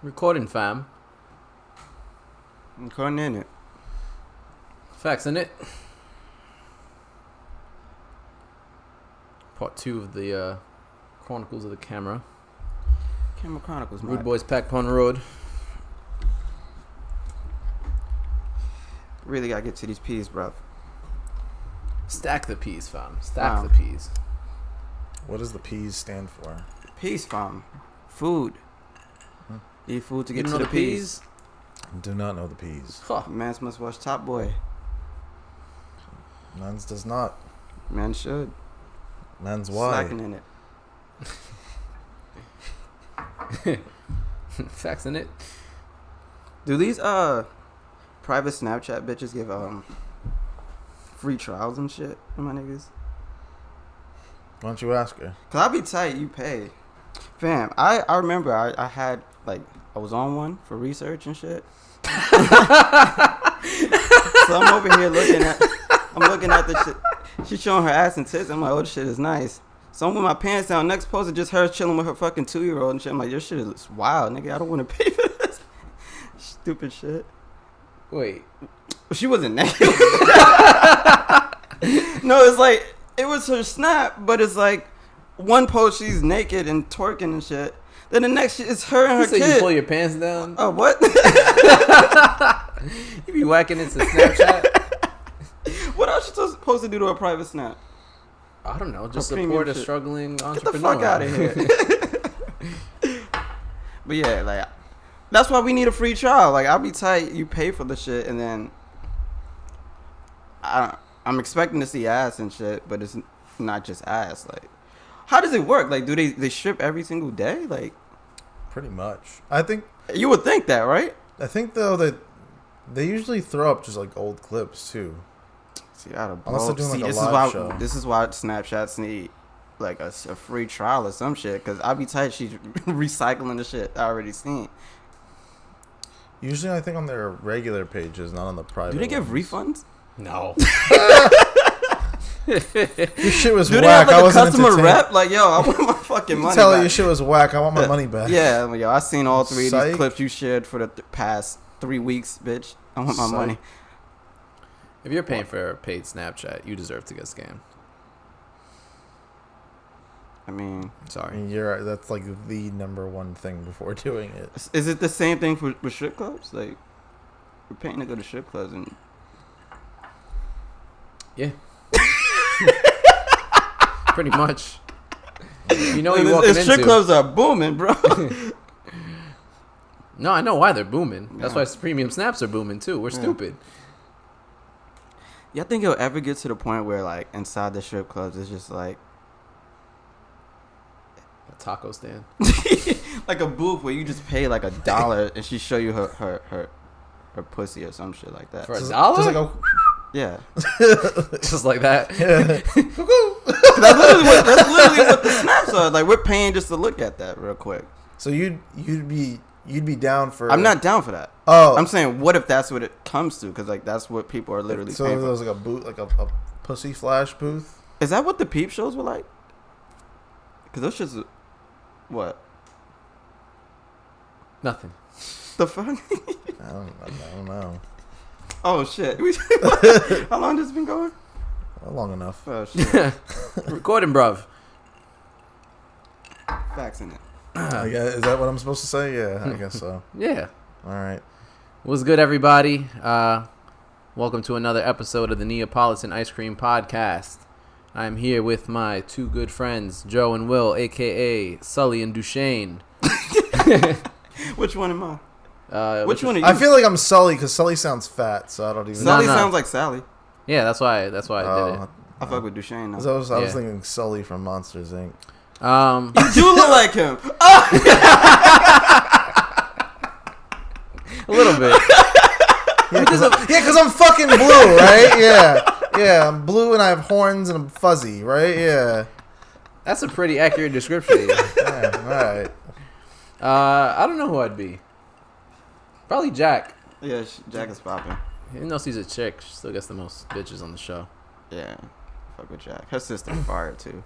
Recording, fam. Recording in it. Facts in it. Part 2 of the Chronicles of the Camera. Camera Chronicles, Rude Boys Pack Pun Road. Really gotta get to these peas, bruv. Stack the peas, fam. Stack Wow. the peas. What does the P's stand for? Peas, fam. Food. Eat food to You get know to the the peas. I do not know the P's. Huh. Mans must watch Top Boy. Men's does not. Man should. Men's why? Slacking in it. Facts in it. Do these private Snapchat bitches give free trials and shit to my niggas? Why don't you ask her? Cause I be tight, you pay. Fam, I remember I had like I was on one for research and shit. So I'm over here looking at the shit. She's showing her ass and tits. I'm like, oh, this shit is nice. So I'm with my pants down. Next post is just her chilling with her fucking 2-year-old and shit. I'm like, your shit is wild, nigga. I don't want to pay for this. Stupid shit. Wait. She wasn't naked. No, it's like it was her snap, but it's like one post she's naked and twerking and shit. Then the next shit is her and her So kid. you pull your pants down? Oh, what? You be whacking into Snapchat? What else you supposed to do to a private snap? I don't know. Just A premium support a shit. struggling Get entrepreneur. the fuck out of here. But yeah, like that's why we need a free trial. Like I'll be tight. You pay for the shit, and then I'm expecting to see ass and shit, but it's not just ass. Like, how does it work? Like, do they strip every single day? Like, Pretty much. I think you would think that, right? though that they usually throw up just like old clips too. See, out of Unless they're doing, like, a this live is why show. this is why Snapchats need like a free trial or some shit. Cause I'll be tight. She's recycling the shit I already seen. Usually I think on their regular pages, not on the private. Do they give ones. refunds? No. Your shit was Do they whack. have like I a wasn't customer entertained. rep? Like, yo, I want my fucking money Tell her back. your shit was whack. I want my money back. Yeah, yo, I seen all 3 of Psych. these clips you shared for the past 3 weeks, bitch. I want my Psych. money. If you're paying for a paid Snapchat, you deserve to get scammed. I mean, I Sorry. mean, that's like the number one thing before doing it. is it the same thing with strip clubs? Like, we're paying to go to strip clubs and Yeah. Pretty much. You know Like, you're walking strip into. clubs are booming, bro. No, I know why they're booming. That's Yeah. why premium snaps are booming too. We're Yeah. stupid. Y'all think it'll ever get to the point where, like, inside the strip clubs, it's just like A taco stand. like a booth where you just pay like $1 and she show you her pussy or some shit like that. For Just $1? like a Yeah, Just like that. yeah. that's literally what the snaps are. Like, we're paying just to look at that real quick. So you'd be down for? I'm not down for that. Oh, I'm saying, what if that's what it comes to? Because like that's what people are literally so paying there for. was like a booth, like a pussy flash booth. Is that what the peep shows were like? Because those shits, what Nothing. the fuck? I don't know. Oh shit! How long has this been going? Long enough. Oh shit! Recording, bruv. Facts in it. I guess, is that what I'm supposed to say? Yeah, I guess so. Yeah. All right. What's good, everybody? Welcome to another episode of the Neapolitan Ice Cream Podcast. I'm here with my 2 good friends, Joe and Will, a.k.a. Sully and Duchesne. Which one am I? Which Which one are you? I feel like I'm Sully because Sully sounds fat, so I don't even. Sally No. sounds like Sally. Yeah, that's why I did it. I fuck with Duchesne now. I was Yeah. thinking Sully from Monsters Inc. You do look like him. A little bit. Yeah, because I'm fucking blue, right? Yeah, I'm blue and I have horns and I'm fuzzy, right? Yeah. That's a pretty accurate description. Yeah. All right. I don't know who I'd be. Probably Jack. Yeah, Jack is popping. Even though she's a chick, she still gets the most bitches on the show. Yeah, fuck with Jack. Her sister fired too.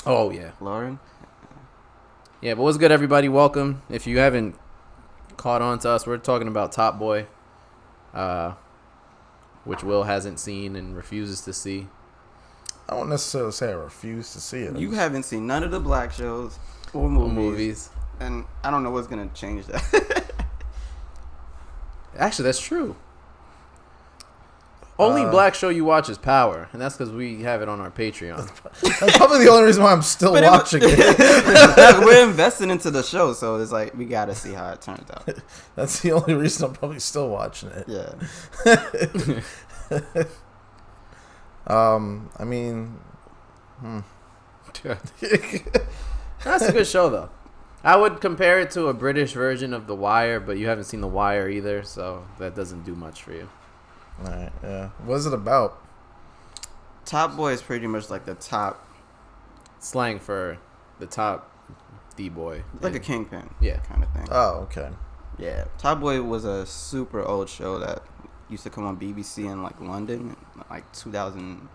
Oh, yeah. Lauren. Yeah, but what's good, everybody? Welcome. If you haven't caught on to us. We're talking about Top Boy, which Will hasn't seen and refuses to see. I won't necessarily say I refuse to see it. You haven't seen none of the black shows or movies. Movies. And I don't know what's going to change that. Actually, that's true. Only black show you watch is Power, and that's because we have it on our Patreon. That's probably the only reason why I'm still watching it. We're investing into the show, so it's like we got to see how it turns out. That's the only reason I'm probably still watching it. Yeah. I mean, That's a good show, though. I would compare it to a British version of The Wire, but you haven't seen The Wire either, so that doesn't do much for you. all right, yeah. What is it about? Top Boy is pretty much like the top, Slang for the top D-boy. like a kingpin, Yeah. kind of thing. Oh, okay. Yeah, Top Boy was a super old show that used to come on BBC in like London, in like 2010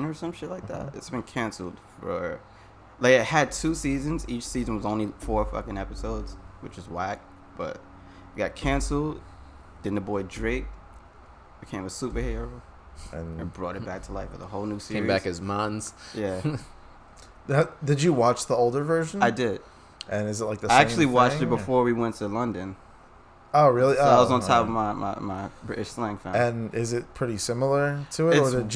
or some shit like that. It's been canceled for, like, it had 2 seasons. Each season was only 4 fucking episodes, which is whack. But it got canceled. Then the boy Drake became a superhero and And brought it back to life with a whole new series. Came back as Mons. Yeah, did you watch the older version? I did. And is it like the same I actually watched thing, it before we went to London. Oh, really? So oh, I was on top alright. of my British slang fan. And is it pretty similar to it, or It's- did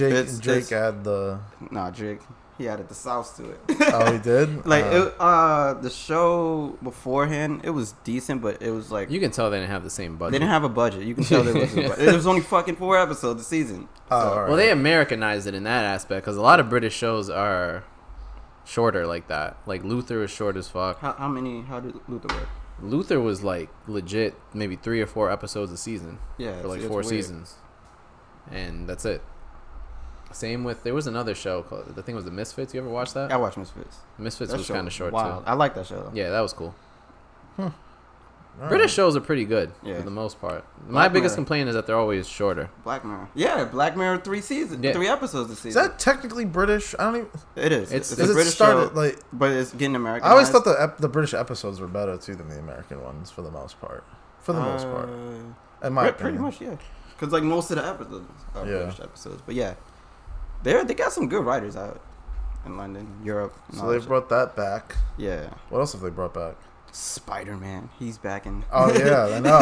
Drake it's- add the? Nah, Drake, he added the sauce to it. Oh, he did. Like the show beforehand, it was decent, but it was like You can tell they didn't have the same they budget. didn't have a budget. You can tell there was a budget. It was only fucking 4 episodes a season. Oh, So- all right. Well, they Americanized it in that aspect because a lot of British shows are shorter like that. Like Luther is short as fuck. How did Luther work? Luther was like legit maybe 3 or 4 episodes a season Yeah, for like it's 4 weird. seasons, and that's it. Same with there was another show called, I think it was The Misfits. You ever watch that? I watched Misfits. Misfits That was show kind of short wild. too. I like that show though. Yeah, that was cool. All British right. shows are pretty good Yeah. for the most part. My Black biggest Mirror. complaint is that they're always shorter. Black Mirror. Yeah, Black Mirror 3 seasons, Yeah. 3 episodes this Is season. that technically British? I don't even. It is. It's- It's Does a Is it British started show, like? but it's getting American. I always thought the British episodes were better too than the American ones for the most part. For the most part, in my Pretty opinion. much, yeah. Because like most of the episodes are Yeah. British episodes, but yeah, they got some good writers out in London, Europe. and So all they that brought that back. shit. Yeah, What else have they brought back? Spider-Man. He's back in. Oh yeah, I know.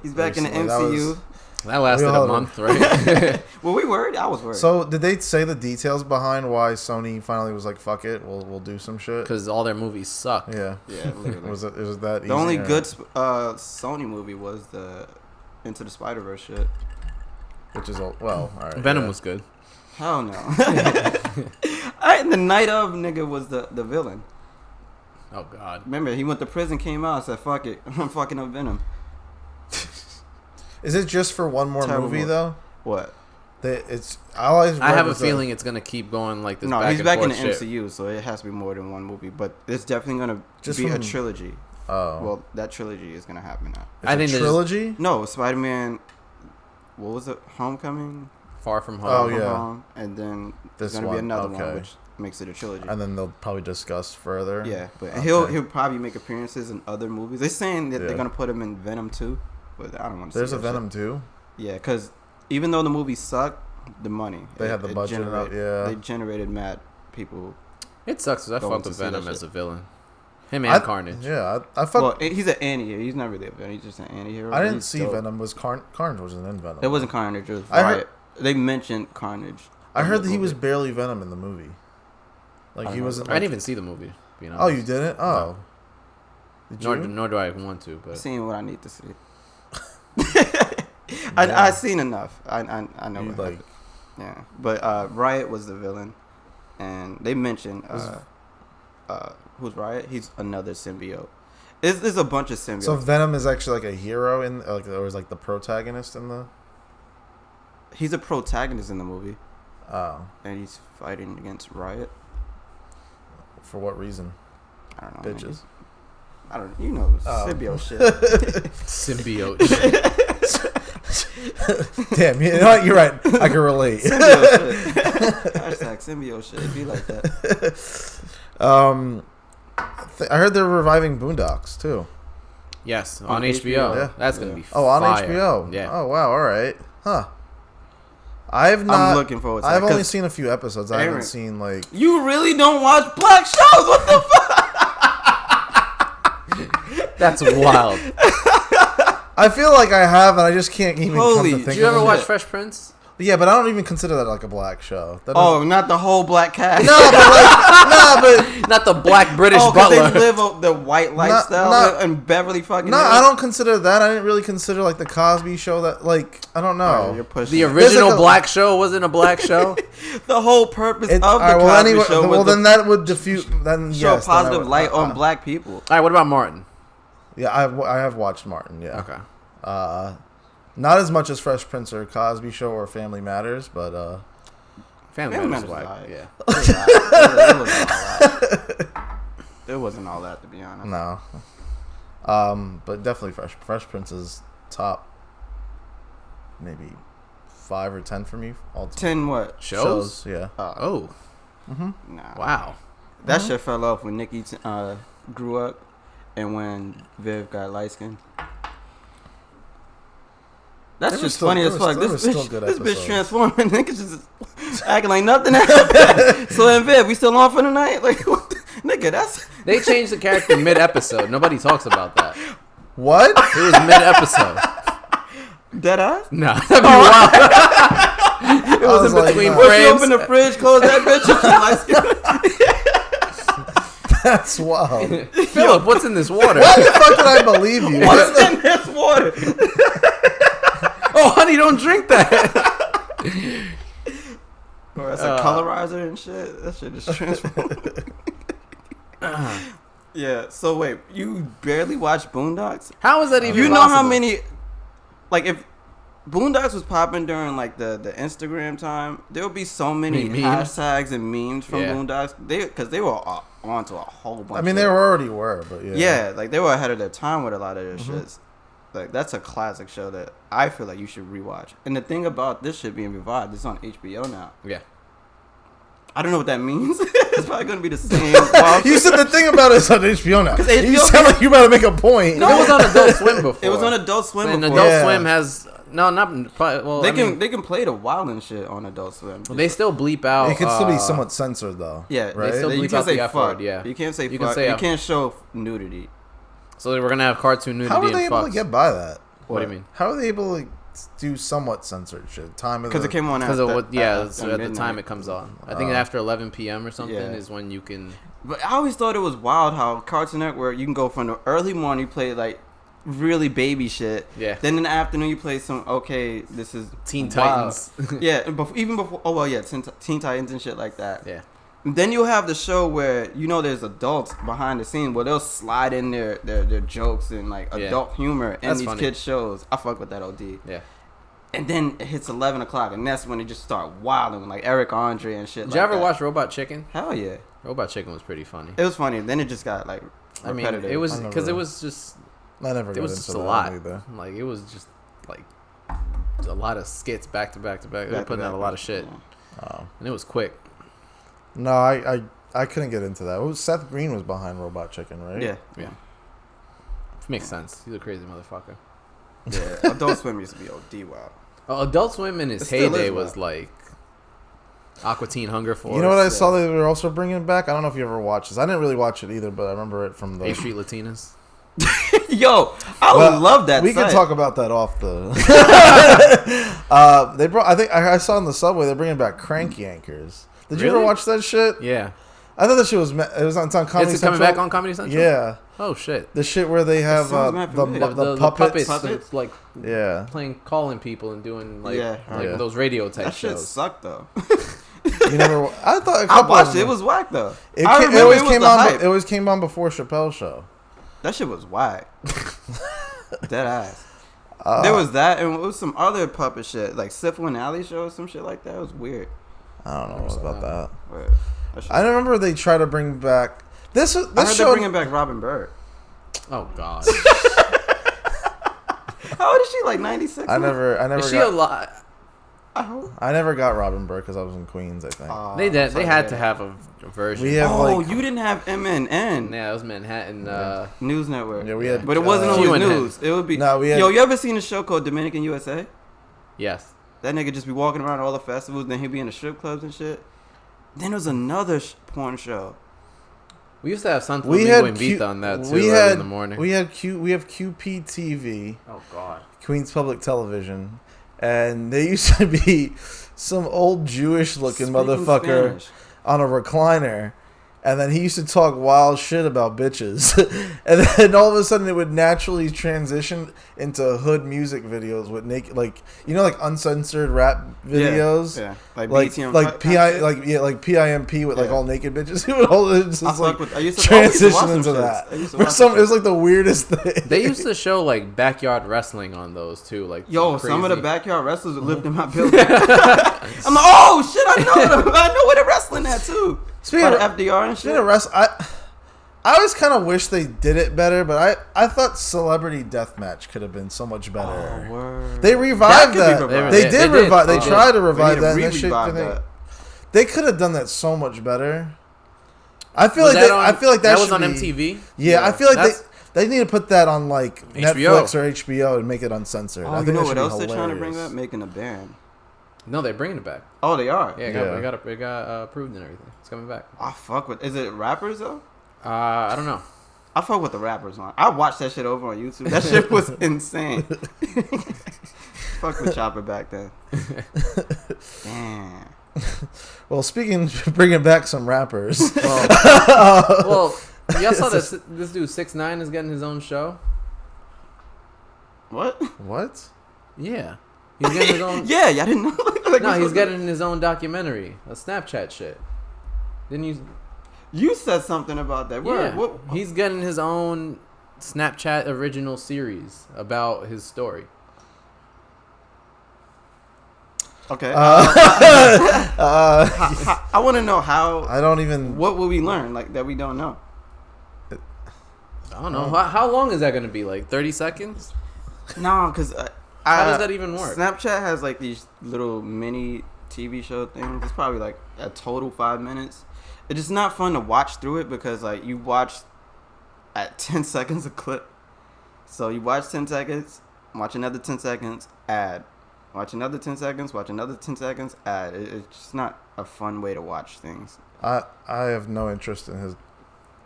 He's back in the Recently, that MCU. was- That lasted We a all- month, right? Were we worried? I was worried. So did they say the details behind why Sony finally was like, "Fuck it, we'll do some shit"? Because all their movies suck. Yeah. yeah, literally. Was it that easy? The only or- good Sony movie was the Into the Spider-Verse shit. which is all right. Venom yeah. was good. Hell no. The night of nigga was the villain. Oh God. Remember, he went to prison, came out, said, "Fuck it, I'm fucking up Venom." Is it just for one more Terrible. movie though? What? It's I always. I read have a was that- feeling it's gonna keep going like this. No, back he's and back in the forth shit. MCU, so it has to be more than one movie. But it's definitely gonna Just be a from- trilogy. Oh, Well, that trilogy is gonna happen now. it's I a think there's- trilogy. No, Spider-Man. What was it? Homecoming. Far From Home. Oh, Far From yeah. Home, and then This there's gonna be one, another okay. one, which makes it a trilogy. And then they'll probably discuss further. Yeah, but Okay. he'll probably make appearances in other movies. They're saying that Yeah. they're gonna put him in Venom 2, but I don't want to. There's see a that shit. Venom too. Yeah, because even though the movie sucked, the money They had the budget up, yeah. they generated mad people. It sucks because I Going fucked to with see that Venom shit. as a villain. Him and I- Carnage. Yeah, I fuck. Well, he's an anti-hero. He's not really a villain. He's just an anti-hero. I didn't He's see dope. Venom. Was Carnage wasn't in Venom? It wasn't Carnage. It was I heard- Riot. They mentioned Carnage. I in heard the that he was movie. barely Venom in the movie. Like I he don't wasn't. I Like, didn't even see the movie. Being oh, honest. you didn't? Oh. Did you? Nor do I want to. I've But seen what I need to see. I seen enough. I know You what like? happened. Yeah, but Riot was the villain, and they mentioned who's Riot? He's another symbiote. There's a bunch of symbiotes. So Venom is actually like a hero in, like, or is like the protagonist in the. He's a protagonist in the movie, Oh, and he's fighting against Riot. for what reason? I don't know. Bitches. I don't. You know, Oh. symbiote shit. symbiote. Damn, you know what? You're right. I can relate. Symbiote shit. Hashtag symbiote shit. It be like that. I heard they're reviving Boondocks too. Yes, on HBO. Yeah. That's gonna be. Oh, on fire. HBO. Yeah. Oh wow. All right. Huh. I'm looking forward to that, I've only 'cause seen a few episodes. I Aaron, haven't seen like. You really don't watch black shows? What the fuck? That's wild. I feel like I have, and I just can't even come Holy, to think Did you of ever it. watch Fresh Prince? Yeah, but I don't even consider that like a black show. That Oh, not the whole black cast. no, but Not the black British Oh, because butler. they live the white lifestyle in Beverly fucking no, Hills. I don't consider that. I didn't really consider like the Cosby Show. That like I don't know. Oh, you're pushing The it. original like a- black show wasn't a black show. The whole purpose of the all right, Cosby Show was then that would defute. Then show yes, then I positive would- light on black people. All right, what about Martin? Yeah, I have watched Martin. Yeah. Okay. Not as much as Fresh Prince or Cosby Show or Family Matters, but Family Family Matters Matters black. was Yeah. It wasn't all that, to be honest. no. But definitely Fresh Prince is top. Maybe 5 or 10 for me all time. 10 what? Shows? Yeah. Oh. Nah. Wow. That shit fell off when Nikki grew up and when Viv got light skin. That's There was just still- funny there as was- fuck. there This was still bitch, good this bitch episodes. transforming. Niggas just acting like nothing happened. So then Viv, we still on for the night? Like, what the, nigga, that's... They changed the character mid-episode. Nobody talks about that. What? It was mid-episode. Dead ass? No, that'd be wild. It was in between nah. Or she frames. opened the fridge, closed that bitch, and she light skin. That's wild. Philip, what's in this water? Why the fuck did I believe you? What's in this water? Oh, honey, don't drink that. Or that's a colorizer and shit. That shit is transformed. Yeah, so wait, you barely watch Boondocks? How is that even You know possible? how many, like, if Boondocks was popping during like the Instagram time, there would be so many Memes? hashtags and memes from Yeah. Boondocks. Because they were onto a whole bunch. I mean, they already were, but yeah. Yeah, like they were ahead of their time with a lot of their shits. Like that's a classic show that I feel like you should rewatch. And the thing about this shit being revived, it's on HBO now. Yeah. I don't know what that means. It's probably gonna be the same. Well, You said the thing about it is on HBO now. HBO You sound like you better make a point. It was on Adult Swim before. it was on Adult Swim And before. Adult Yeah. Swim has not probably, well. They I mean, can play the wild and shit on Adult Swim. they still bleep out. It could still be somewhat censored though. Yeah, right. they still you bleep can't out say the F fuck. word, yeah. You can't say You can fuck. say You F. can't show nudity. So we're gonna have cartoon nudity How are and they able fucks. to get by that? What do you mean? How are they able to do somewhat censored shit? Time of Because it came on Because after, of what? Yeah, at so at the midnight. time it comes on. I think after 11 p.m. or something Yeah. is when you can. But I always thought it was wild how Cartoon Network, you can go from the early morning, you play like really baby shit. Yeah. Then in the afternoon, you play some, okay, this is Teen wild. Titans. Yeah, and even before, oh, well, yeah, Teen Titans and shit like that. Yeah. And then you'll have the show where, you know, there's adults behind the scene where they'll slide in their jokes and like Yeah. adult humor in That's these funny. kids' shows. I fuck with that OD. Yeah. And then it hits 11 o'clock, and that's when they just start wilding, like Eric Andre and shit. Did like you ever that. watch Robot Chicken? Hell yeah. Robot Chicken was pretty funny. It was funny. Then it just got like I mean, repetitive. it was I because it never- was just I never it got was into just a that lot. either. Like it was just like a lot of skits back to back to back. They were Back to putting out back, a lot of shit, yeah. and it was quick. No, I couldn't get into that. It was Seth Green was behind Robot Chicken, right? Yeah. Yeah. Makes sense. He's a crazy motherfucker. Yeah. Adult Swim used to be OD wild. Adult Swim in It its still heyday is was wild. like Aqua Teen Hunger Force. You know what I Yeah. saw they were also bringing back? I don't know if you ever watched this. I didn't really watch it either, but I remember it from the. A Street Latinas. Yo, I Well, would love that. We site. can talk about that off the. They brought. I think I saw on the subway they're bringing back Crank Yankers. Did you ever Really? watch that shit? Yeah. I thought that shit was. It was on Comedy It's Central. coming back on Comedy Central? Yeah, Oh shit. the shit where they have sounds mad the familiar. puppets. Puppets? like Yeah, playing, calling people and doing like Yeah. Yeah. those radio type That shit shows. sucked though. you never. I thought a I couple. watched of it. It them- was whack though. It, I ca- it remember always it was came the on. hype. It always came on before Chappelle's show. That shit was whack. Dead ass. There was that, and it was some other puppet shit, like Syphil and Alley show or some shit like that. It was weird. I don't know about that. Weird. That shit- I remember they try to bring back this. I heard This they're show. bringing back Robin Bird. Oh god. How old is she? Like 96? I never Is she got. alive? I hope. I never got Robin Burke because I was in Queens, I think. They did. They had to have a version. We have Oh, like you didn't have MNN. Yeah, it was Manhattan. News Network. Yeah, we had, but it wasn't always QNN. news. It would be. No, we had- Yo, you ever seen a show called Dominican USA? Yes. That nigga just be walking around all the festivals, then he'd be in the strip clubs and shit. Then there was another porn show. We used to have Santo we Domingo had and Q- Vita on that too we early had, in the morning. We have QPTV, Oh God. Queens Public Television, and there used to be some old Jewish looking Speaking motherfucker Spanish. on a recliner, and then he used to talk wild shit about bitches, and then all of a sudden it would naturally transition into hood music videos with naked, like like uncensored rap videos, Yeah. like BTM like kind of shit. like PIMP with like Yeah. all naked bitches. He would all just I like fuck with- I used to watch transition some into shits. that. I used to For watch some, some it was like the weirdest thing. They used to show like backyard wrestling on those too. Like Yo, some of the crazy- backyard wrestlers that lived in my building. I'm like, oh shit, I know them. I know where they're wrestling at too. Speaking By of the FDR and shit. Speaking of wrestling, I always kind of wish they did it better, but I thought Celebrity Deathmatch could have been so much better. Oh, word. They revived That that. could be revived. They They did did. revive. They They tried did. to revive that. And that shit, Re-revived didn't- that. They could have done that so much better. I feel Was like that they, on- I feel like that was should on be- MTV. Yeah, I feel like That's- they need to put that on like HBO. Netflix or HBO and make it uncensored. Oh, I you think know that what should else be they're trying to bring hilarious. up? Making a band. No, they're bringing it back. Oh, they are. Yeah, it got approved and everything. It's coming back. I fuck with. Is it rappers though? I don't know. I fuck with the rappers on. I watched that shit over on YouTube. That shit was insane. Fuck with Chopper back then. Damn. Well, speaking, bringing back some rappers. Well, y'all saw this dude 6ix9ine is getting his own show. What? What? Yeah, he's getting his own. Yeah, y'all didn't know. Like, No, he's getting his own documentary, a Snapchat shit. Didn't you? You said something about that. Word. Yeah, What? he's getting his own Snapchat original series about his story. Okay. I I want to know how. don't even. What will we learn like that we don't know? I don't know. How long is that going to be? Like 30 seconds? No, because How does that even work? Snapchat has like these little mini TV show things. It's probably like a total 5 minutes. It's just not fun to watch through it because like you watch at 10 seconds a clip. So you watch 10 seconds, watch another 10 seconds, ad. Watch another 10 seconds, watch another 10 seconds, ad. It's just not a fun way to watch things. I have no interest in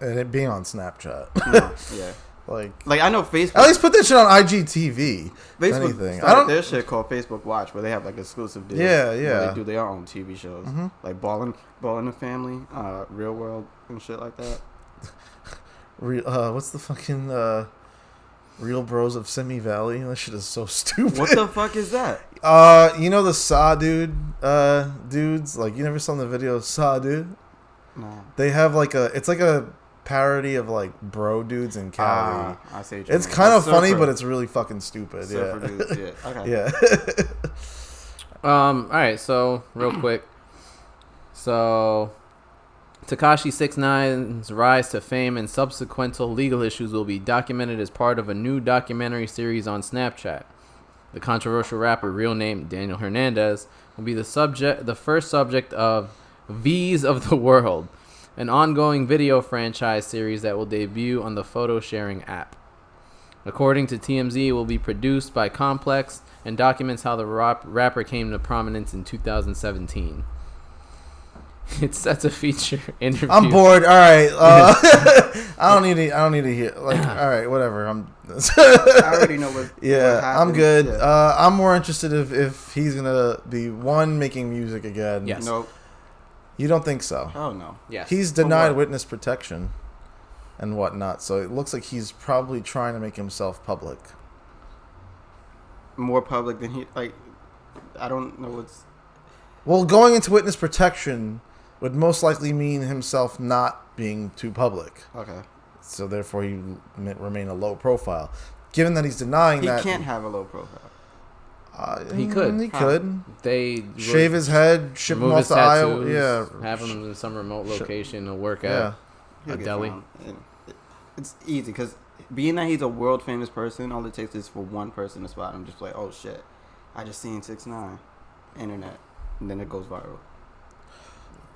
it being on Snapchat. No, yeah. Like Like I know Facebook. at least put that shit on IGTV. Facebook anything. started I don't. their shit called Facebook Watch, where they have like exclusive deals. Yeah, where yeah. They do their own TV shows, Mhm. like Ball in the Family, Real World, and shit like that. What's the fucking Real Bros of Simi Valley? That shit is so stupid. What the fuck is that? You know the Saw dudes? Like you never saw the video Saw dude? No. They have like it's like a parody of like bro dudes in Cali. I see. What you It's mean. kind of Like funny, surfer- but it's really fucking stupid. surfer Yeah. dudes, yeah. Okay. Yeah. All right, so real quick. So Tekashi 6ix9ine's rise to fame and subsequent legal issues will be documented as part of a new documentary series on Snapchat. The controversial rapper, real name Daniel Hernandez, will be the first subject of V's of the World, an ongoing video franchise series that will debut on the photo sharing app. According to TMZ, it will be produced by Complex and documents how the rapper came to prominence in 2017. It's set to feature interviews. I'm bored. All right. I don't need to hear. Like, all right, whatever. I already know what. Yeah, what I'm happened. good. Yeah. I'm more interested if he's gonna be making music again. Yes. Nope. You don't think so? Oh no. Yes. He's For denied what? witness protection and whatnot, so it looks like he's probably trying to make himself public. More public than he like. I don't know what's. Well, going into witness protection would most likely mean himself not being too public. Okay. So therefore, he remain a low profile. Given that he's denying He that, can't have a low profile. He could. He How? could They shave his head, ship him remove off his to Iowa. tattoos, Yeah, have him in some remote location to work yeah. at. He'll A get deli. found. And it's easy because being that he's a world famous person, all it takes is for one person to spot him. Just like, oh shit, I just seen 6ix9ine. internet, and then it goes viral.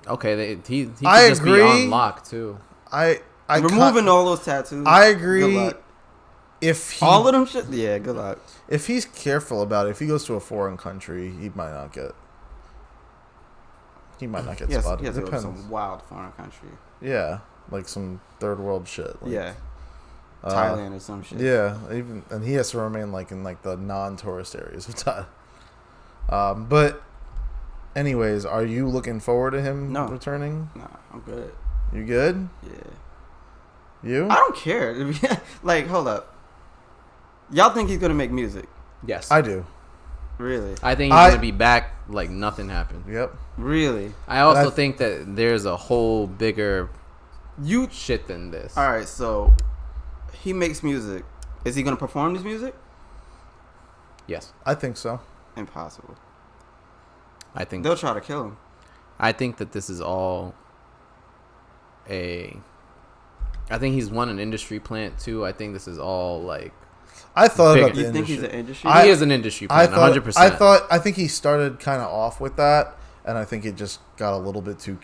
Okay, he could I just agree. be on lock too. I Removing all those tattoos. I Good agree. luck. If he, All of them shit. Yeah, good luck. if he's careful about it, if he goes to a foreign country, he might not get. He might not get Yes, spotted. he has to go to Depends. some wild foreign country. Yeah, like some third world shit. Like, Yeah, uh, Thailand or some shit. Yeah, even and he has to remain like in like the non-tourist areas of Thailand. But, anyways, are you looking forward to him returning? Nah, I'm good. You good? Yeah. You? I don't care. Like, hold up. Y'all think he's gonna make music? Yes, I do. Really? I think he's gonna be back like nothing happened. Yep. Really? I also think that there's a whole bigger shit than this. All right, so he makes music. Is he gonna perform his music? Yes, I think so. Impossible. I think They'll try to kill him. I think that this is all I think he's won an industry plant too. I think this is all like I thought Big. about the You think industry. he's an industry? he is an industry plant, 100%. I think he started kind of off with that, and I think it just got a little bit too.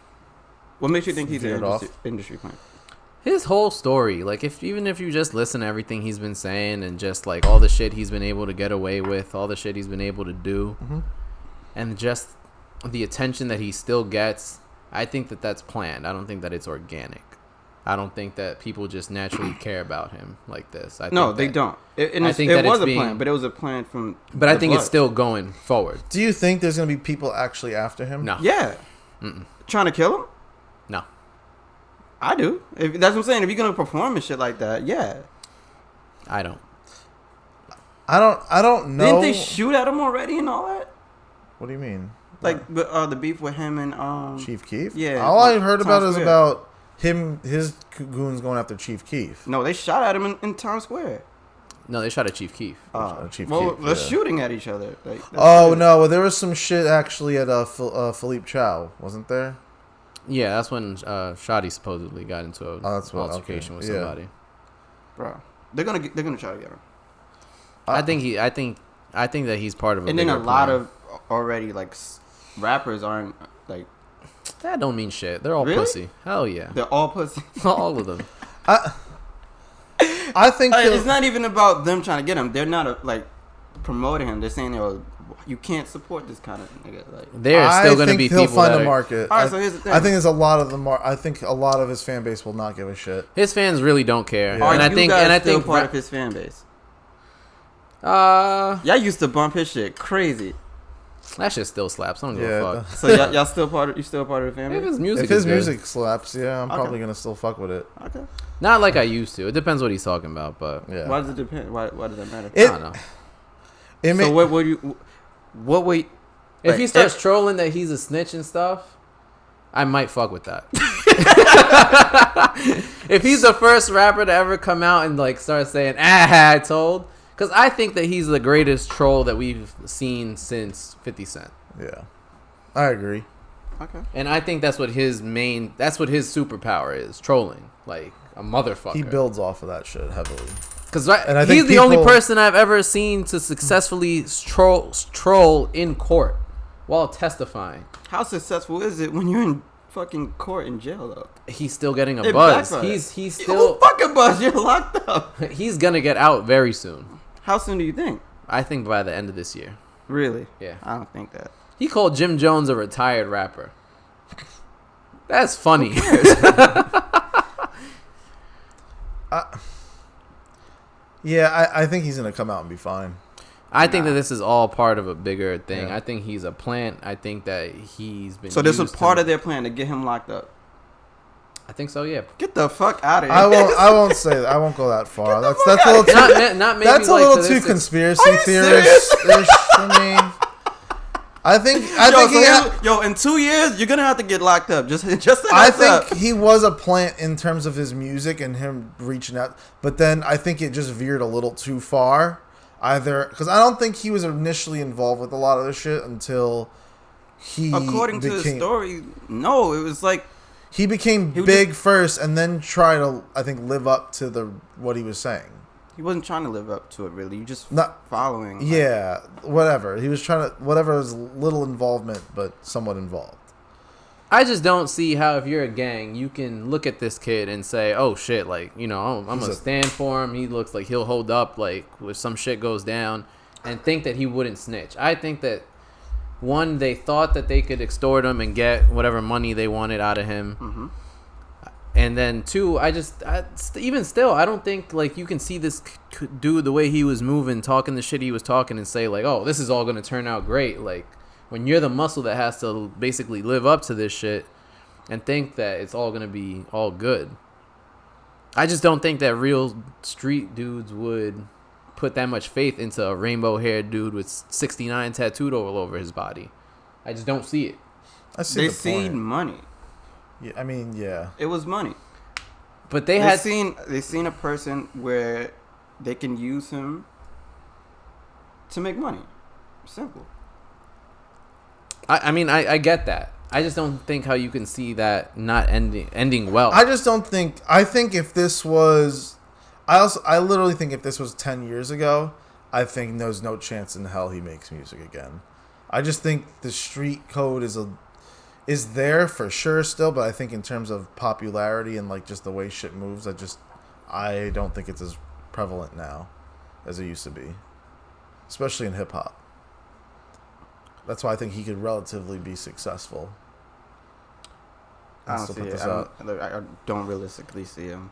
What makes you think he's an veered industry plant? His whole story, like even if you just listen to everything he's been saying and just like all the shit he's been able to get away with, all the shit he's been able to do, and just the attention that he still gets, I think that that's planned. I don't think that it's organic. I don't think that people just naturally care about him like this. No, they don't. I think it was a plan, but it was a plan from. But I think it's still going forward. Do you think there's gonna be people actually after him? No. Yeah. Trying to kill him? No. I do. That's what I'm saying. If you're gonna perform and shit like that, yeah. I don't. I don't know. Didn't they shoot at him already and all that? What do you mean? Like the beef with him and Chief Keef? Yeah. All I heard Times about is Square. about his goons going after Chief Keef. No, they shot at him in Times Square. No, they shot at Chief Keef. Chief well, Keef, they're yeah. shooting at each other. Like, Oh no! Well, there was some shit actually at Philippe Chow, wasn't there? Yeah, that's when Shotty supposedly got into an altercation with somebody. Bro, they're gonna try to get him. I think that he's part of a And then bigger a lot plan. of already like rappers aren't like That don't mean shit. They're all Really? pussy. Hell yeah. they're all pussy. All of them. I think It's not even about them trying to get him. They're not like promoting him. They're saying, "Oh, you can't support this kind of nigga." Like, There's still going to be he'll people find that a are, market. All right, so here's the thing. I think there's a lot of I think a lot of his fan base will not give a shit. his fans really don't care. Yeah. Are And I you think guys and I still think part of his fan base. Y'all used to bump his shit crazy. that shit still slaps. I don't give a fuck. So y'all still part of the fan If base? his music If his is good. music slaps, yeah, I'm Okay. probably gonna still fuck with it. Okay. Not like I used to. It depends what he's talking about, but Yeah. Why does it depend? Why does that matter? I don't know. So what would you? What would? If like, he starts trolling that he's a snitch and stuff, I might fuck with that. If he's the first rapper to ever come out and like start saying, I told. Because I think that he's the greatest troll that we've seen since 50 Cent. Yeah, I agree. Okay. And I think that's what his superpower is, trolling. Like a motherfucker. He builds off of that shit heavily. Because And I he's think the only people- person I've ever seen to successfully troll in court while testifying. How successful is it when you're in fucking court in jail though? He's still getting a It buzz. backfired. He's Who still fucking buzz? You're locked up. he's gonna get out very soon. How soon do you think? I think by the end of this year. Really? Yeah. I don't think that. He called Jim Jones a retired rapper. That's funny. Yeah, I think he's gonna come out and be fine. I think that this is all part of a bigger thing. Yeah. I think he's a plant. I think that he's been. So this was used part to- of their plan to get him locked up. I think so. Yeah. Get the fuck out of here. I won't say that. I won't go that far. That's a fuck little outta too. Not maybe. That's a like little to too this conspiracy Are you theorist. I mean, I think In 2 years you're gonna have to get locked up. Just I think he was a plant in terms of his music and him reaching out, but then I think it just veered a little too far. Either because I don't think he was initially involved with a lot of this shit until he. According to the story, no, it was like he became was big first, and then try to I think live up to what he was saying. He wasn't trying to live up to it, really. You just Not following. Yeah, whatever. He was trying to whatever was little involvement, but somewhat involved. I just don't see how, if you're a gang, you can look at this kid and say, "Oh shit!" Like, you know, I'm gonna stand for him. He looks like he'll hold up, like if some shit goes down, and think that he wouldn't snitch. I think that one, they thought that they could extort him and get whatever money they wanted out of him. Mm-hmm. And then two, even still, I don't think like you can see this dude the way he was moving, talking the shit he was talking, and say like, "Oh, this is all gonna turn out great." Like, when you're the muscle that has to basically live up to this shit, and think that it's all gonna be all good. I just don't think that real street dudes would put that much faith into a rainbow-haired dude with 69 tattooed all over his body. I just don't see it. I see They the seen point. money. Yeah, I mean, yeah. It was money. But They seen a person where they can use him to make money. Simple. I mean, I get that. I just don't think how you can see that not ending well. I just don't think. I think if this was, I literally think if this was 10 years ago, I think there's no chance in hell he makes music again. I just think the street code is there for sure still, but I think in terms of popularity and like just the way shit moves, I don't think it's as prevalent now as it used to be, especially in hip hop. That's why I think he could relatively be successful. I don't see it. I don't realistically see him.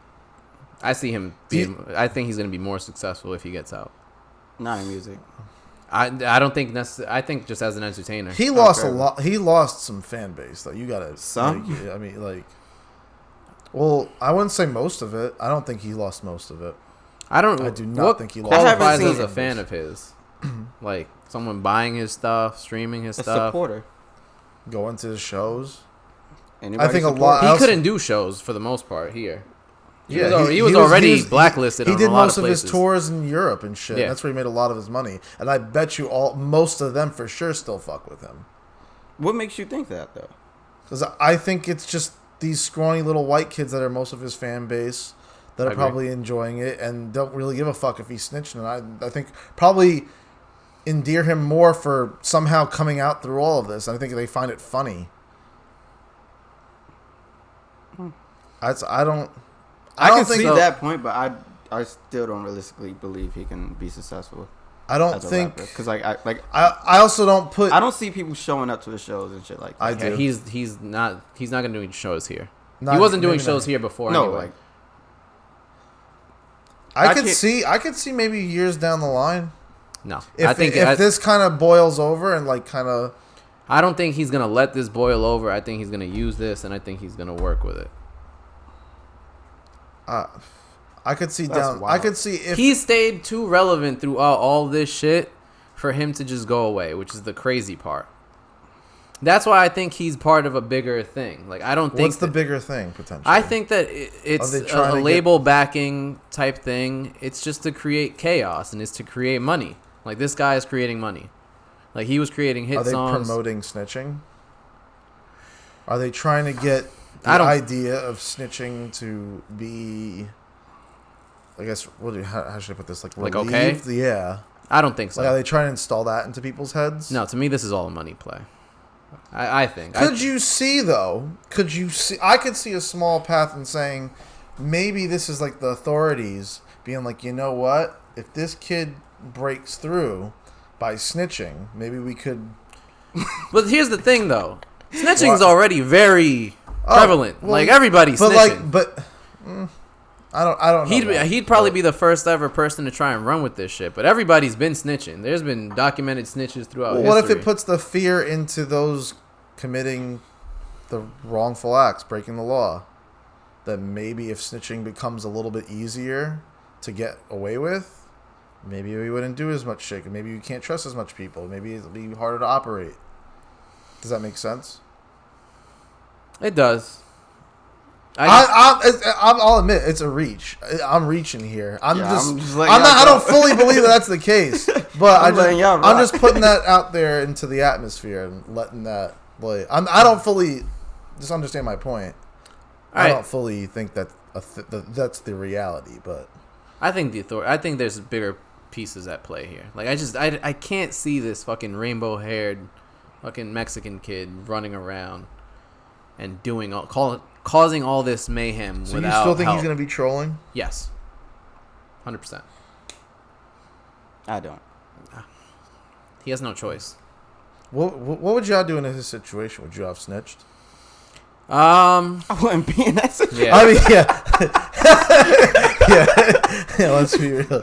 I see him being. I think he's gonna be more successful if he gets out. Not in music. I don't think I think just as an entertainer. He lost a lot. He lost some fan base though. You gotta. Some. Like, I mean, like. Well, I wouldn't say most of it. I don't think he lost most of it. I do not think he lost. Qualifies seen as a fan of his. Like someone buying his stuff, streaming his A stuff. supporter. Going to his shows. Anybody I think a support lot. him? He couldn't do shows for the most part here. He He was already blacklisted. He on did a lot most of his places. tours in Europe and shit. Yeah. That's where he made a lot of his money. And I bet you most of them for sure still fuck with him. What makes you think that though? Because I think it's just these scrawny little white kids that are most of his fan base that are probably enjoying it and don't really give a fuck if he's snitching. And I think probably endear him more for somehow coming out through all of this. I think they find it funny. I can think see so. that point, but I still don't realistically believe he can be successful. I don't think because I also don't put. I don't see people showing up to the shows and shit like that. I do. He's not gonna do shows here. Not- He wasn't doing maybe shows not. here before. No, anyway. like I could see maybe years down the line. No, If this kind of boils over and like kind of. I don't think he's gonna let this boil over. I think he's gonna use this, and I think he's gonna work with it. I could see That's wild. I could see if He stayed too relevant through all this shit for him to just go away, which is the crazy part. That's why I think he's part of a bigger thing. Like, I don't think... What's the bigger thing, potentially? I think that it's a label backing type thing. It's just to create chaos, and it's to create money. Like, this guy is creating money. Like, he was creating hit songs. Are they promoting snitching? Are they trying to get the idea of snitching to be... I guess, how should I put this? Like okay? Yeah. I don't think so. Like, are they trying to install that into people's heads? No, to me, this is all a money play. I think. Could you see, though? I could see a small path in saying, maybe this is like the authorities being like, you know what? If this kid breaks through by snitching, maybe we could... But here's the thing, though. Snitching's already very prevalent. Well, like, everybody's snitching. I don't know. He'd probably be the first ever person to try and run with this shit, but everybody's been snitching. There's been documented snitches throughout history. What if it puts the fear into those committing the wrongful acts, breaking the law? That maybe if snitching becomes a little bit easier to get away with, maybe we wouldn't do as much shit. Maybe you can't trust as much people. Maybe it'll be harder to operate. Does that make sense? It does. I'll admit it's a reach. I'm reaching here. I don't fully believe that's the case, but I'm just putting that out there into the atmosphere and letting that play. I don't fully just understand my point. I don't fully think that that's the reality, but I think I think there's bigger pieces at play here. Like I can't see this fucking rainbow-haired, fucking Mexican kid running around and causing all this mayhem. So without you still think help. he's gonna be trolling? Yes, 100%. I don't. He has no choice. What would y'all do in his situation? Would you have snitched? I wouldn't be in that situation. Yeah. I mean, yeah. Let's be real.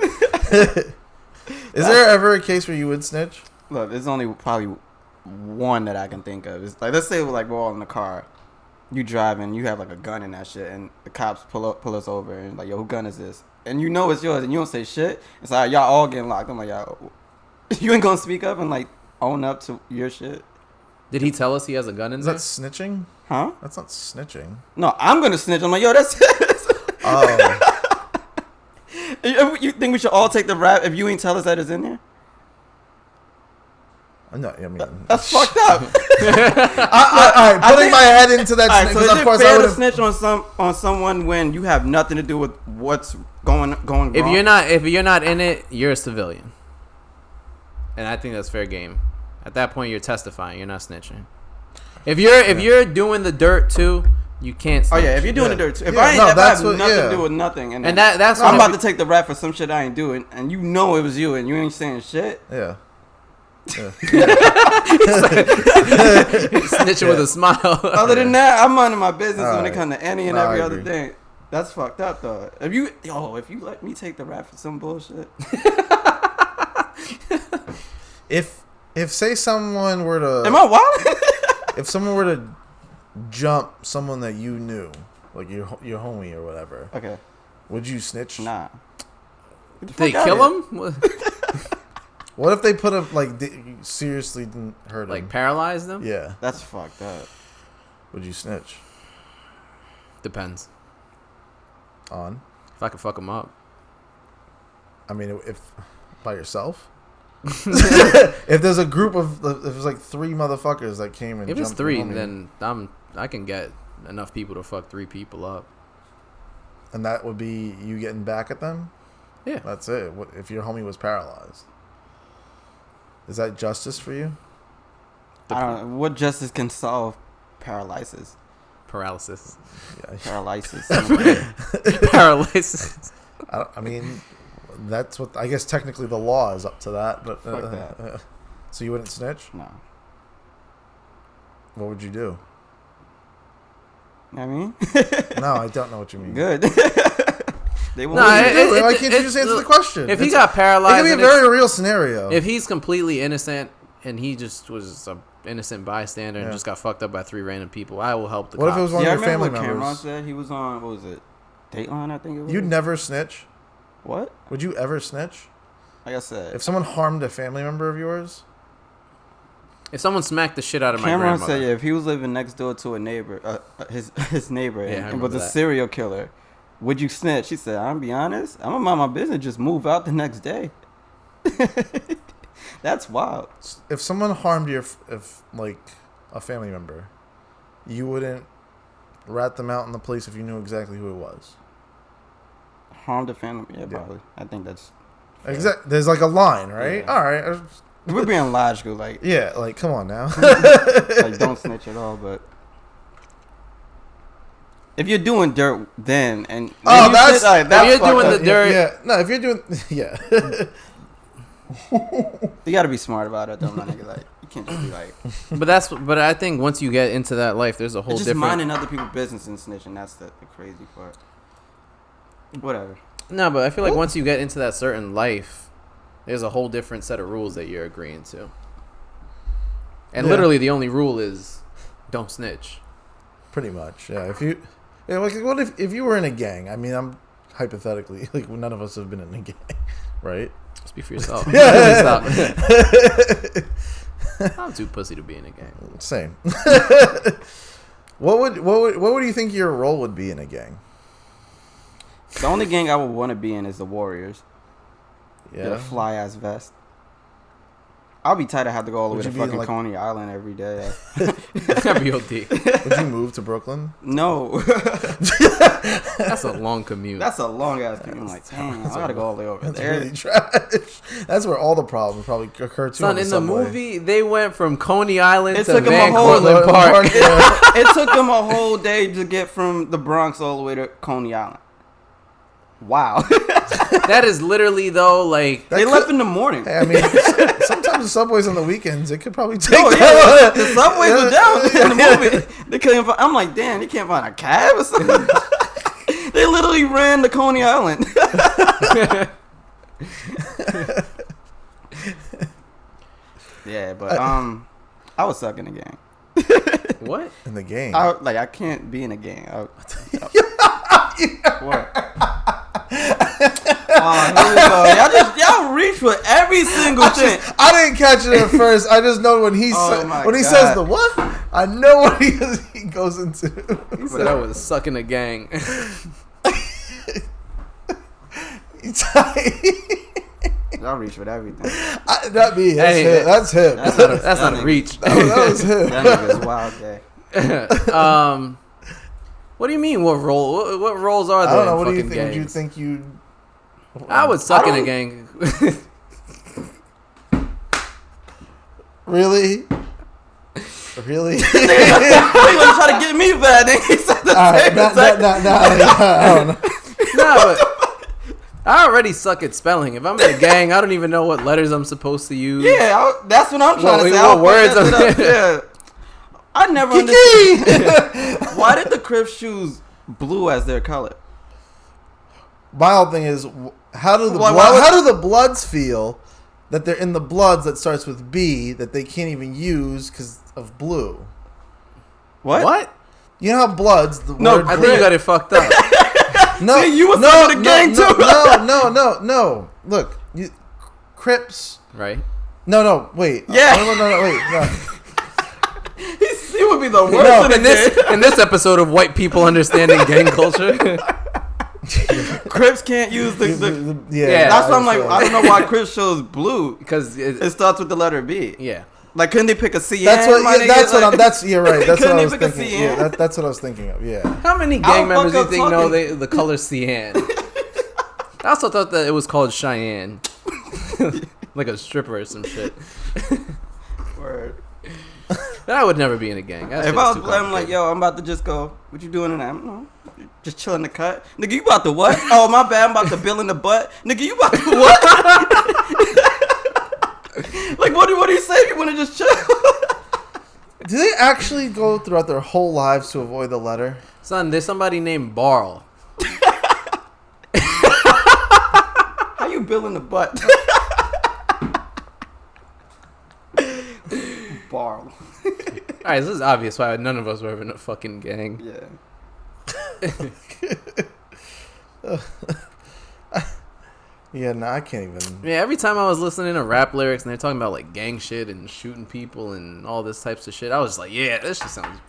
Is there ever a case where you would snitch? Look, there's only probably one that I can think of. It's like, let's say like we're all in the car, you driving, you have like a gun in that shit, and the cops pull us over and like, yo, who gun is this? And you know it's yours, and you don't say shit. It's like y'all all getting locked. I'm like, y'all, you ain't gonna speak up and like own up to your shit. Did he tell us he has a gun in Is there? that snitching? Huh? That's not snitching. No, I'm gonna snitch. I'm like, yo, that's Oh. You think we should all take the rap if you ain't tell us that it's in there? No, I mean, That's fucked up. all right, putting my head into that. All right, so because is of it course I fair would to have. snitch on someone when you have nothing to do with what's going wrong? If you're not in it, you're a civilian, and I think that's fair game. At that point, you're testifying. You're not snitching. If you're doing the dirt too, you can't snitch. Oh yeah, if you're doing Yeah. the dirt too. If Yeah, I ain't, no, if I that's have what- nothing yeah. to do with nothing, and that's I'm when about to take the rap for some shit I ain't doing, and you know it was you, and you ain't saying shit. Yeah. snitching with a smile. Other than that, I'm minding my business when it Alright. comes to any and No, every I other agree. thing. That's fucked up though. If you let me take the rap for some bullshit, If say someone were to am I wild? if someone were to jump someone that you knew, like your homie or whatever, Okay, would you snitch? nah. Did they kill him? What if they put him seriously didn't hurt him? Like paralyze them? Yeah. That's fucked up. Would you snitch Depends. on? If I could fuck him up. I mean, if by yourself. If there's a group of, if there's like 3 motherfuckers that came and If it's jumped your 3, homie, then I can get enough people to fuck 3 people up. and that would be you getting back at them. Yeah. That's it. What if your homie was paralyzed? Is that justice for you? I don't know. What justice can solve paralysis? Paralysis. Yeah. Paralysis. Paralysis. I mean, that's what I guess technically the law is up to that. But Fuck that. So you wouldn't snitch? No. What would you do? You know what I mean? No, I don't know what you mean. Good. They won't. No, Why can't you just answer the question? If he It's- got it paralyzed, could be a and it's- very real scenario. if he's completely innocent and he just was a innocent bystander and Yeah. just got fucked up by 3 random people, I will help the What if cops. it was one Yeah, I of your remember family what Cameron members? said. He was on, what was it? Dateline, I think it was. You'd never snitch? What? Would you ever snitch? Like I said. If someone harmed a family member of yours? If someone smacked the shit out of my Cameron grandmother, said, yeah, if he was living next door to a neighbor, his neighbor, Yeah, I and was remember a that. serial killer, would you snitch? He said, I'm gonna be honest, I'm gonna mind my business, just move out the next day. That's wild. If someone harmed if like a family member, you wouldn't rat them out in the police if you knew exactly who it was. Harm the family, yeah, Yeah. probably. I think that's. Exactly. There's like a line, right? Yeah. All right. We're being logical, like Yeah, like come on now. don't snitch at all, but. If you're doing dirt, then and Oh, you that's- snitch, all right, if that's you're fucked doing up. the dirt- Yeah. No, if you're doing yeah. You gotta be smart about it, though, my nigga. Like you can't just be like but I think once you get into that life, there's a whole it's just different. minding other people's business and snitching. That's the crazy part. Whatever. No, but I feel like once you get into that certain life, there's a whole different set of rules that you're agreeing to. And Yeah. literally, the only rule is don't snitch. Pretty much. Yeah. If you like what if you were in a gang? I mean, I'm hypothetically like none of us have been in a gang, right? Speak for yourself. Yeah. Stop. I'm too pussy to be in a gang. Same. What would you think your role would be in a gang? The only gang I would want to be in is the Warriors. Get Yeah. a fly ass vest. I'll be tight. I have to go all the way Would to you be fucking like- Coney Island every day. That'd be OD. Would you move to Brooklyn? No. That's a long commute. That's a long ass commute. I'm like, damn, I gotta go all the way over That's there. really trash. That's where all the problems probably occur too. Son, on the in the subway. movie, they went from Coney Island It to took 'em a Van whole- Cortlandt Park. It took them a whole day to get from the Bronx all the way to Coney Island. Wow. That is literally, though, like... They left in the morning. Hey, I mean, sometimes the subways on the weekends, it could probably take. Oh, yeah, the subways were down in the movie. They couldn't find, I'm like, damn, they can't find a cab or something. They literally ran to Coney Island. Yeah, but I was sucking the gang. What? In the game. I can't be in a gang. What? Oh, here we go. Y'all reach for every single thing. I didn't catch it at first. I just know when he says the what? I know what he goes into. He said I was sucking a gang. Y'all reach with everything. Not me. That's him. That's not a reach. That was him. That nigga's wild gay. What do you mean? What role? What roles are there? I don't know. In What do you fucking think? gangs? Would you think you? I would suck in a gang. Really? Really? He was trying to get me bad. Then he said the same exact- I don't know. Nah, but I already suck at spelling. If I'm in a gang, I don't even know what letters I'm supposed to use. Yeah, that's what I'm trying to say. What words? Yeah. I never understood. Why did the Crips choose blue as their color? My whole thing is, how do the Bloods feel that they're in the Bloods that starts with B that they can't even use because of blue? What? You know how Bloods? I think you got it fucked up. No, See, you was in the gang too. No. Look, Crips. Right. No. Wait. Yeah. No. Wait. No. He would be the worst In this episode of white people understanding gang culture. Crips can't use the yeah. That's why I'm like, I don't know why Crips chose blue Because it starts with the letter B. Yeah. Like, couldn't they pick a CN? You're right. That's what I was Couldn't they pick a thinking. CN? Yeah, that's what I was thinking of. Yeah. How many How gang members do you fuck think up know talking? the color cyan? I also thought that it was called Cheyenne. Like a stripper or some shit. Word. But I would never be in a gang. That If shit's I was too playing, I'm like, complicated. yo, I'm about to just go. What you doing tonight? No, just chilling the cut. Nigga, you about to what? Oh, my bad. I'm about to bill in the butt. Nigga, you about to what? Like, what do you say? You want to just chill? Do they actually go throughout their whole lives to avoid the letter? Son, there's somebody named Barl. How you bill in the butt? Barl. Alright, this is obvious why none of us were ever in a fucking gang. Yeah. Yeah, no, I can't even. Yeah, every time I was listening to rap lyrics and they're talking about like gang shit and shooting people and all this types of shit, I was just like, yeah, this shit sounds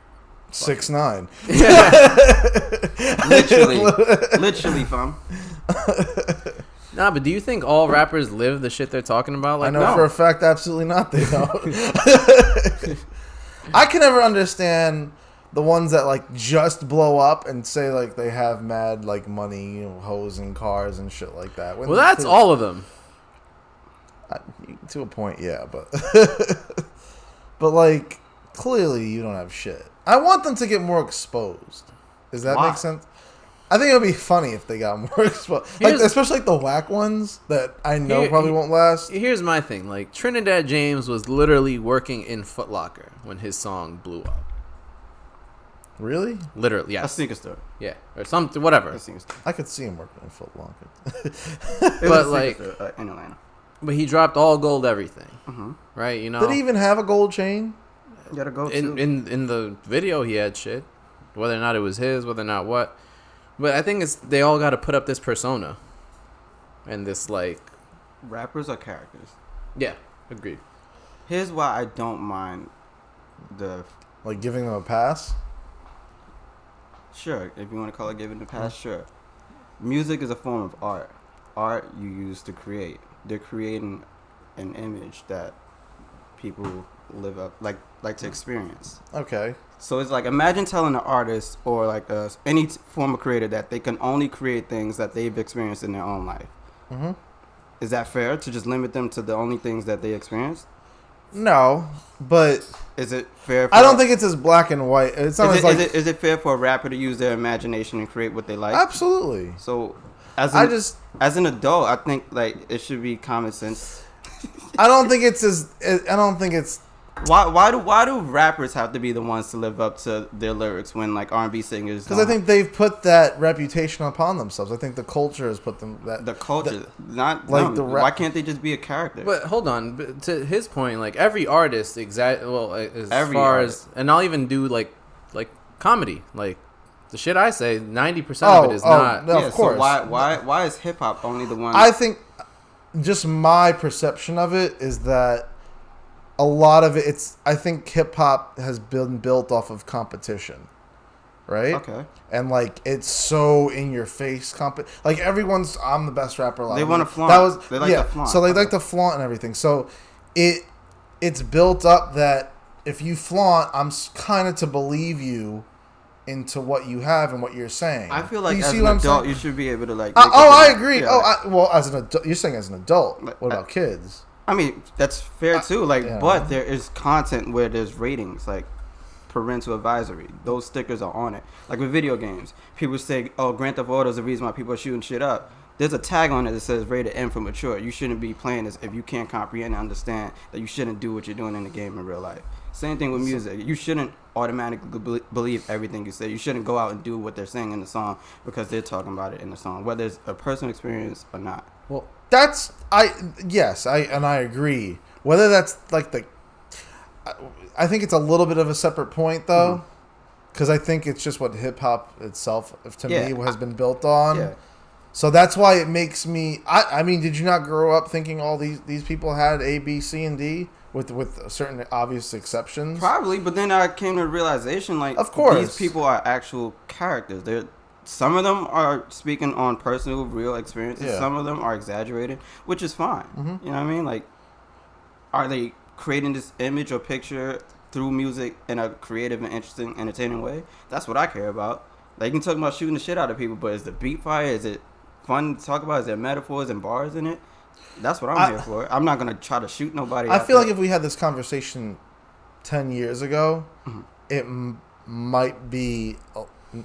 6'9". Literally, fam. Nah, but do you think all rappers live the shit they're talking about? Like, I know no. for a fact, absolutely not. They don't. I can never understand the ones that like just blow up and say like they have mad like money, you know, hoes and cars and shit like that. Well, that's all of them. To a point, yeah, but but like clearly you don't have shit. I want them to get more exposed. Does that make sense? I think it would be funny if they got more exposed. Like, especially like the whack ones that I know probably won't last. Here's my thing. Like, Trinidad James was literally working in Foot Locker when his song blew up. Really? Literally, yes. A sneaker store. Yeah, or something, whatever. I could see him working in Foot Locker. But like, in Atlanta. But he dropped all gold everything, Mm-hmm. right? You know. Did he even have a gold chain? You gotta go in the video he had shit, whether or not it was his, whether or not what. But I think they all got to put up this persona, and this like rappers or characters. Yeah, agreed. Here's why I don't mind the like giving them a pass. Sure, if you want to call it giving the pass, sure. Music is a form of art. Art you use to create. They're creating an image that people live up like to experience. Okay. So it's like, imagine telling an artist or like any form of creator that they can only create things that they've experienced in their own life. Mm-hmm. Is that fair to just limit them to the only things that they experienced? No, but is it fair? I don't think it's as black and white. It's not is it fair for a rapper to use their imagination and create what they like? Absolutely. So, as an adult, I think like it should be common sense. I don't think it's. Why do rappers have to be the ones to live up to their lyrics when like R&B singers? Because I think they've put that reputation upon themselves. I think the culture has put them that. The culture, why can't they just be a character? But hold on, to his point, like every artist, and I'll even do like comedy, like the shit I say, 90% of it is not. No, of course. So why is hip hop only the one? I think, just my perception of it is that. A lot of it, I think hip hop has been built off of competition, right? Okay. And like it's so in your face, like everyone's, I'm the best rapper alive. They want to flaunt. They like to flaunt. So they like to flaunt and everything. So it's built up that if you flaunt, I'm kind of to believe you into what you have and what you're saying. I feel like as an adult, you should be able to like. I agree. Yeah. Well, as an adult, you're saying as an adult. What about kids? I mean, that's fair too. But there is content where there's ratings, like parental advisory. Those stickers are on it. Like with video games, people say, "Oh, Grand Theft Auto is the reason why people are shooting shit up." There's a tag on it that says "rated M for mature." You shouldn't be playing this if you can't comprehend and understand that you shouldn't do what you're doing in the game in real life. Same thing with music. You shouldn't automatically believe everything you say. You shouldn't go out and do what they're saying in the song because they're talking about it in the song, whether it's a personal experience or not. Well, I agree. Whether that's like I think it's a little bit of a separate point though, because I think it's just what hip hop itself, to me, has been built on. Yeah. So that's why it makes me. I mean, did you not grow up thinking all these people had A, B, C, and D with certain obvious exceptions? Probably, but then I came to the realization, like, of course, these people are actual characters. Some of them are speaking on personal, real experiences. Yeah. Some of them are exaggerated, which is fine. Mm-hmm. You know what I mean? Like, are they creating this image or picture through music in a creative and interesting, entertaining way? That's what I care about. Like, you can talk about shooting the shit out of people, but is the beat fire? Is it fun to talk about? Is there metaphors and bars in it? That's what I'm here for. I'm not going to try to shoot nobody. I feel like if we had this conversation 10 years ago, it might be...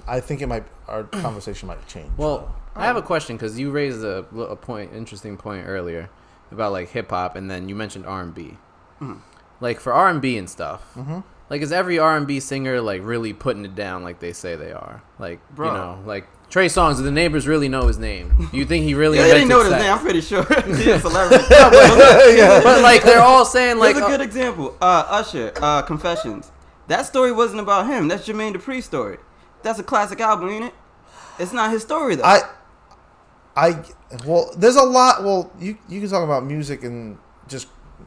I think our conversation might change. Well, I have a question because you raised a interesting point earlier about like hip hop, and then you mentioned R&B. Mm-hmm. Like for R&B and stuff, like is every R&B singer like really putting it down like they say they are? Like, bro, you know, like Trey Songz, do the neighbors really know his name? Do you think he really? They didn't know his name. I'm pretty sure he's a celebrity. But like they're all saying like. That's a good example. Usher, Confessions. That story wasn't about him. That's Jermaine Dupri's story. That's a classic album, ain't it? It's not his story though. Well, there's a lot. Well, you can talk about music and just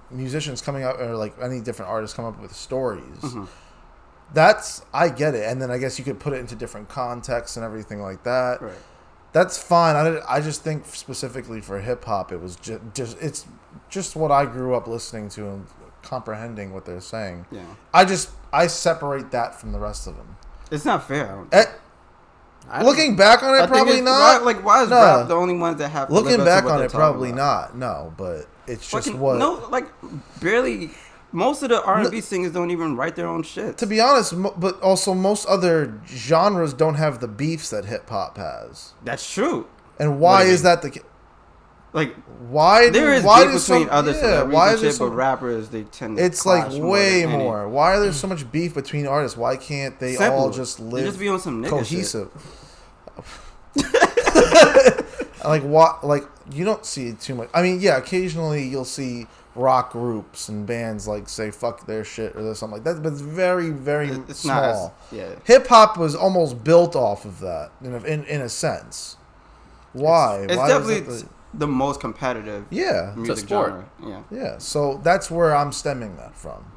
musicians coming up, or like any different artists come up with stories. Mm-hmm. I get it, and then I guess you could put it into different contexts and everything like that. Right. That's fine. I just think specifically for hip hop, it was it's just what I grew up listening to and comprehending what they're saying. Yeah. I separate that from the rest of them. It's not fair. Looking back on it, probably not. Why is rap the only ones that have? Looking back on it, probably not. No, but it's just barely. Most of the R&B singers don't even write their own shit. To be honest, but also most other genres don't have the beefs that hip hop has. That's true. And why is that the? Like why there is beef between other celebrities and shit, but rappers they tend to. It's like way more. Why are there so much beef between artists? Why can't they all just live? Just be on some nigga cohesive. Shit. Like what? Like you don't see too much. I mean, yeah, occasionally you'll see rock groups and bands like say "fuck their shit" or something like that, but it's very, very small. Hip hop was almost built off of that, in a sense. Why? It's definitely the most competitive music genre. Yeah. So that's where I'm stemming that from.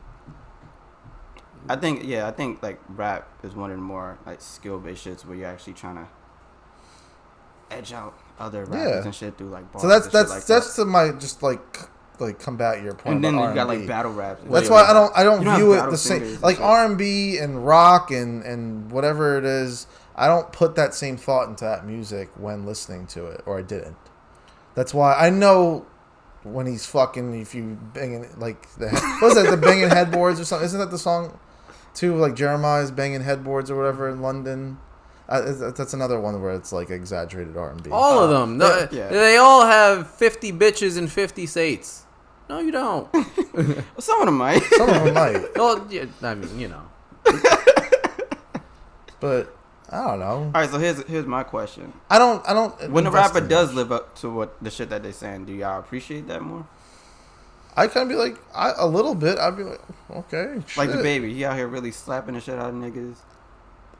I think like rap is one of the more like skill based shits where you're actually trying to edge out other rappers and shit through like bars. So that's my just like like combat your point. And then about you got R&B. like battle raps. That's why I don't You don't view have it battle the same. singers and Like shit. R&B and rock and whatever it is, I don't put that same thought into that music when listening to it, or I didn't. That's why I know when he's fucking, if you banging like what was that, the banging headboards or something? Isn't that the song too? Like Jeremiah's banging headboards or whatever in London. That's another one where it's like exaggerated R&B. All of them. No, yeah. They all have 50 bitches and 50 sates. No, you don't. Well, some of them might. Some of them might, Well, yeah, I mean, you know. but I don't know. All right, so here's my question. I don't. When a invest rapper in does much. live up to what the shit that they saying, do y'all appreciate that more? I kind of be like, a little bit. I'd be like, okay, Like the shit. baby, he out here really slapping the shit out of niggas.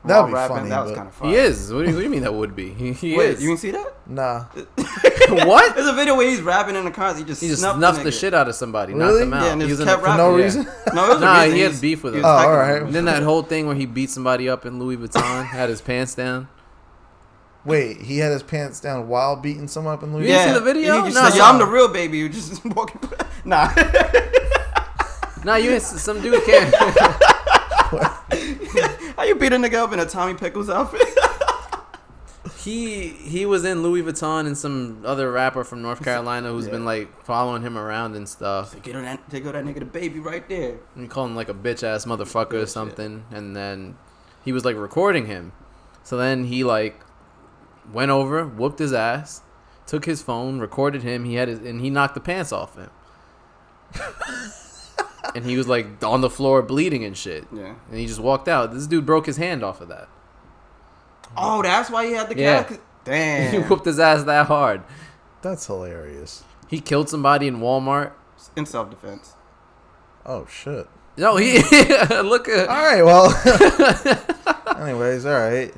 That'd while be rapping. funny, That was but- kind of fun. He is. What do you mean that would be? He Wait, is. you didn't see that? Nah. What? There's a video where he's rapping in the car. He just He just snuffed snuffed the nigga. shit out of somebody, knocked Really? them out. Yeah, and He just was in kept a- For no rapping. reason? No, it was a Nah, reason. he had He's- beef with he us. was Oh, attacking alright. him. And then that whole thing where he beat somebody up in Louis Vuitton, had his pants down. Wait, he had his pants down while beating someone up in Louis. You didn't see the video? He just No. said, "Yo, I'm the real baby." You just walking. Nah. Nah, you ain't, some dude can't. How you beat a nigga up in a Tommy Pickles outfit? He was in Louis Vuitton and some other rapper from North Carolina who's been like following him around and stuff. Take that nigga the baby right there. And call him like a bitch ass motherfucker or something. And then he was like recording him. So then he like went over, whooped his ass, took his phone, recorded him. And he knocked the pants off him. And he was like on the floor bleeding and shit. Yeah. And he just walked out. This dude broke his hand off of that. Oh, that's why he had the Yeah. cat. Damn. He whooped his ass that hard. That's hilarious. He killed somebody in Walmart. In self-defense. Oh shit. No, he look at All right, well. Anyways, all right.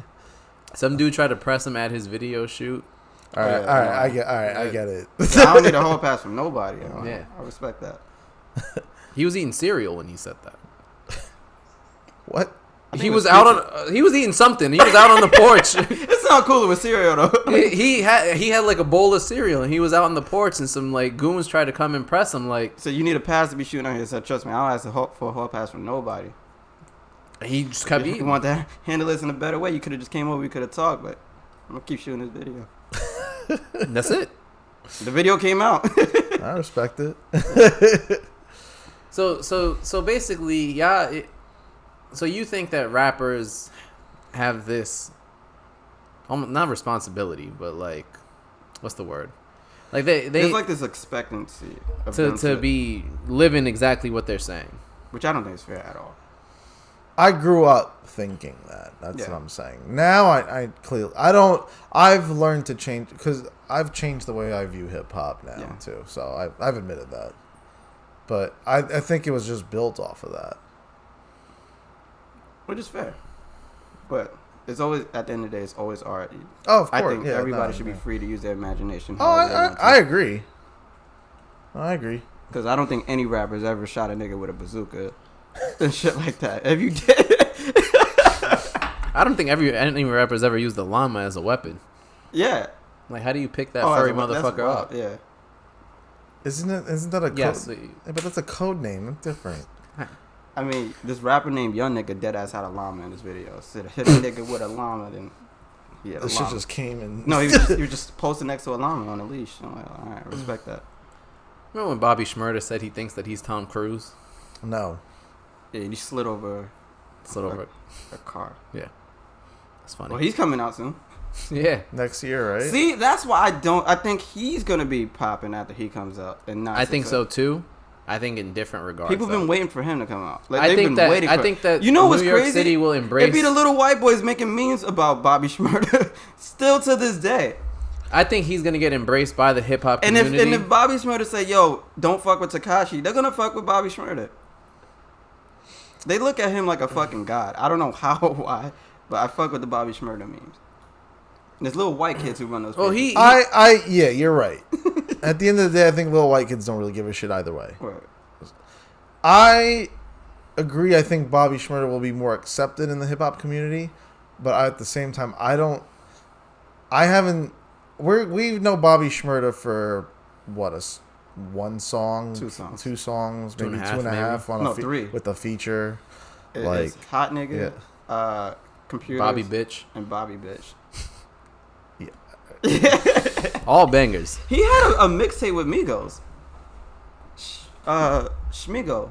some dude tried to press him at his video shoot. All right, Yeah, all right, no. I get it. I don't need a whole pass from nobody. Yeah. I respect that. He was eating cereal when he said that. What? I think He it was was out on. He was eating something. He was out on the porch. It's not cooler with cereal though. he had like a bowl of cereal, and he was out on the porch, and some like goons tried to come and press him. Like So you need a pass to be shooting out here. He said, "Trust me, I don't ask for a whole pass from nobody." he just kept If you eating. want to handle this in a better way, you could have just came over. We could have talked, but I'm gonna keep shooting this video. That's it. The video came out. I respect it. So basically, yeah. So you think that rappers have this, not responsibility, but like, what's the word? Like they There's like this expectancy of them to be living exactly what they're saying. which I don't think is fair at all. I grew up thinking that. That's Yeah. what I'm saying. Now I clearly I've learned to change because I've changed the way I view hip hop now Yeah. too. So I've admitted that. But I think it was just built off of that. Which is fair. But it's always, at the end of the day, it's always art. Oh, of I course. think yeah, everybody no, should be no. free to use their imagination. Oh, I agree. I agree. Because I don't think any rapper's ever shot a nigga with a bazooka and shit like that. If you did, I don't think any rappers ever used the llama as a weapon. yeah. Like, how do you pick that Oh, furry that's motherfucker wild, up? Yeah. Isn't that a code? Yes. Yeah, but that's a code name. It's different. I mean, this rapper named Young Nigga deadass had a llama in this video. Said hit a nigga with a llama, then he had a This shit llama. just came and No, he was just posted next to a llama on a leash. I'm like, all right, respect that. Remember when Bobby Shmurda said he thinks that he's Tom Cruise? no. Yeah, he slid over Slid over. a car. That's funny. Well, he's coming out soon. Yeah. Next year, right? See, that's why I think he's gonna be popping after he comes out, and not. I think so too. I think in different regards. People though. been waiting for him to come out. Like, I they've think been that waiting I for think that you know what's New York crazy? City will embrace. It be the little white boys making memes about Bobby Shmurda still to this day. I think he's gonna get embraced by the hip hop And community. if Bobby Shmurda say, "Yo, don't fuck with Tekashi," they're gonna fuck with Bobby Shmurda. They look at him like a fucking god. I don't know how or why, but I fuck with the Bobby Shmurda memes. And there's little white kids who run those. well, pages. Yeah, you're right. At the end of the day, I think little white kids don't really give a shit either way. Right. I agree. I think Bobby Shmurda will be more accepted in the hip hop community, but at the same time, we know Bobby Shmurda for what one song, Two songs. maybe and a half, two and a maybe? half on No, a three. with a feature. It's Hot Nigga, Computers, Bobby Bitch. and Bobby Bitch. All bangers. He had a mixtape with Migos. Schmigos.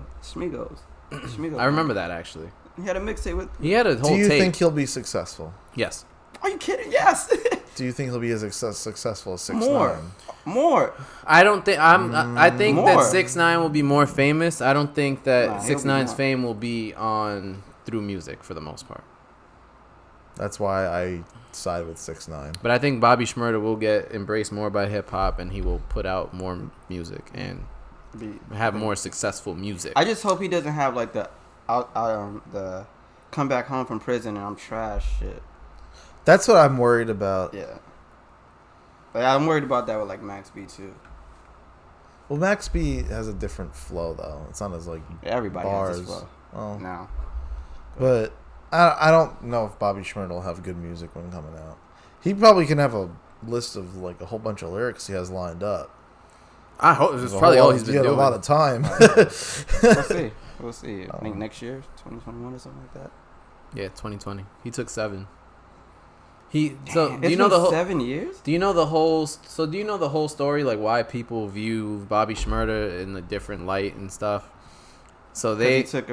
I remember that actually. He had a mixtape with. He had a whole Do you tape. think he'll be successful? Yes. Are you kidding? Yes. Do you think he'll be as successful as 6ix9ine? More. I don't think I think that More. 6ix9ine will be more famous. I don't think that Nah, he'll be 6ix9ine's more. fame will be on through music for the most part. That's why I side with 6ix9ine. But I think Bobby Shmurda will get embraced more by hip hop, and he will put out more music and have more successful music. I just hope he doesn't have like the come back home from prison and I'm trash shit. That's what I'm worried about. Yeah. Like, I'm worried about that with like Max B too. Well, Max B has a different flow though. It's not as like Everybody bars. has this flow Well, now. but I don't know if Bobby Shmurda will have good music when coming out. He probably can have a list of like a whole bunch of lyrics he has lined up. I hope this is There's a probably whole all lot- he's been he had doing. a lot of time. We'll see. We'll see. I think next year, 2021 or something like that. Yeah, 2020. He took 7. Do It's you know been the whole 7 years? Do you know the whole story, like why people view Bobby Shmurda in a different light and stuff? So He took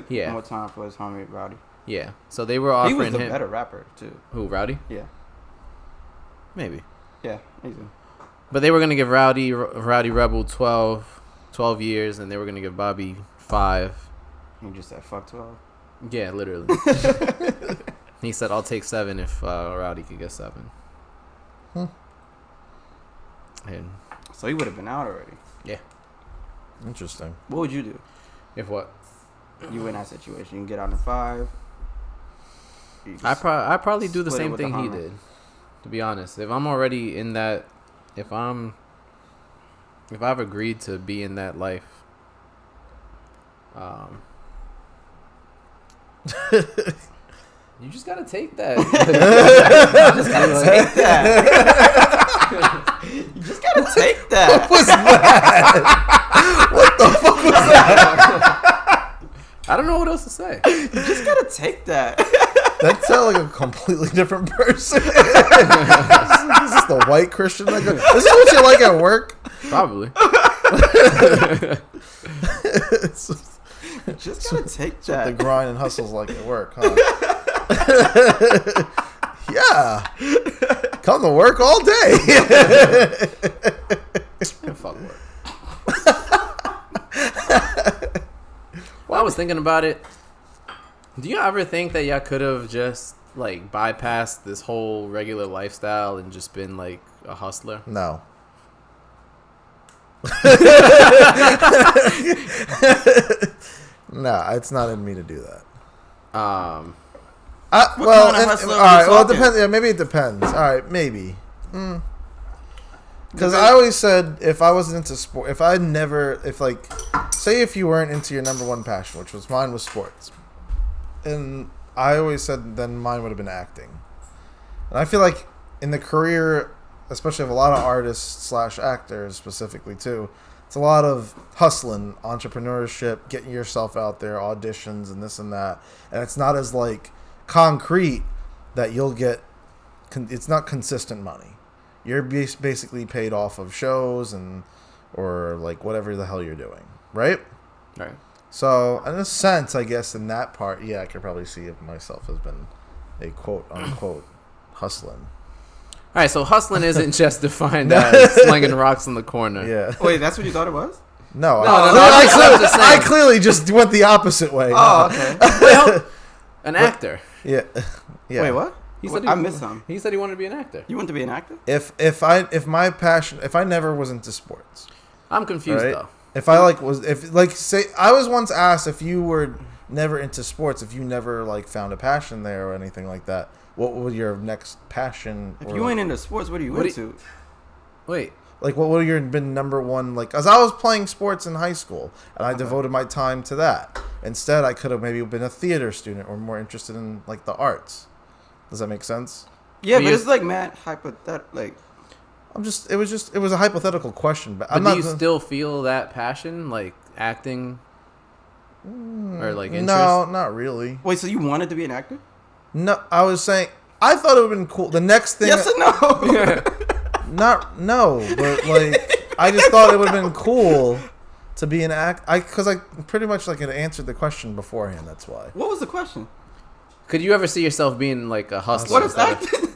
Yeah. more time for his homie Rowdy. yeah. So they were He offering was the him better rapper too. who, Rowdy? Yeah. Maybe. Yeah. Easy. But they were going to give Rowdy Rebel 12 years, and they were going to give Bobby 5. He just said fuck 12. Yeah, literally. He said, I'll take 7 if Rowdy could get 7. And So he would have been out already. Interesting. What would you do? if what? You in that situation? You can get out in 5. You I just probably do the split it same with the thing he Hummer. did, to be honest. If I'm already in that, if I've agreed to be in that life, you just gotta take that. You just gotta take that. You just gotta take that. What was that? What the fuck was that? I don't know what else to say. You just gotta take that. That sounds like a completely different person. Is this the white Christian? Is this what you like at work? Probably. You just gotta take The that. grind and hustle's like at work, huh? Yeah. Come to work all day. Yeah, fuck work. Well, I was thinking about it. Do you ever think that y'all could have just like bypassed this whole regular lifestyle and just been like a hustler? No. No, it's not in me to do that. Um, What Well, kind of hustler all are we right. Well, it talking? depends. Yeah, maybe it depends. All right, maybe. Because I always said if I wasn't into sport, say if you weren't into your number one passion, which was mine was sports, and I always said then mine would have been acting. And I feel like in the career, especially of a lot of artists / actors specifically too, it's a lot of hustling, entrepreneurship, getting yourself out there, auditions and this and that, and it's not as like concrete that you'll get. It's not consistent money. You're basically paid off of shows or like whatever the hell you're doing, right? right. So in a sense, I guess in that part, yeah, I could probably see if myself as been a quote unquote hustling. All right, so hustling isn't just defined as slinging rocks in the corner. Yeah. Wait, that's what you thought it was? No, No, I, just I saying. clearly just went the opposite way. Oh, okay. Well, an actor. Yeah. Yeah. Wait, what? He said I missed something. He said he wanted to be an actor. You want to be an actor? If I never was into sports, I'm confused right? though. Say I was once asked if you were never into sports, if you never like found a passion there or anything like that, what would your next passion? If you ain't into sports, what are you into? Wait. Like, what would your been number one? Like, as I was playing sports in high school, and I devoted my time to that. Instead, I could have maybe been a theater student or more interested in like the arts. Does that make sense? Yeah, But but you- it's like mad hypothetical. Like, It was a hypothetical question, but But do you still feel that passion, like acting, or like interest? No, not really. Wait, so you wanted to be an actor? No, I was saying I thought it would have been cool. The next thing, Yes or no? no, but like I just thought it would have been cool to be an because I pretty much like had answered the question beforehand. That's why. What was the question? Could you ever see yourself being like a hustler? What is acting?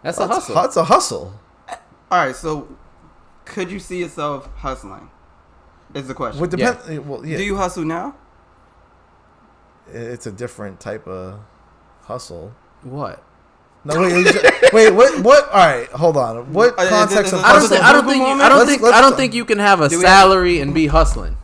That's a hustle. That's a hustle. All right, so could you see yourself hustling? Is the question. Would depend. Well, yeah. Do you hustle now? It's a different type of hustle. What? No, wait, what? All right, hold on. What context of I hustle? I don't think you can have a salary and be hustling.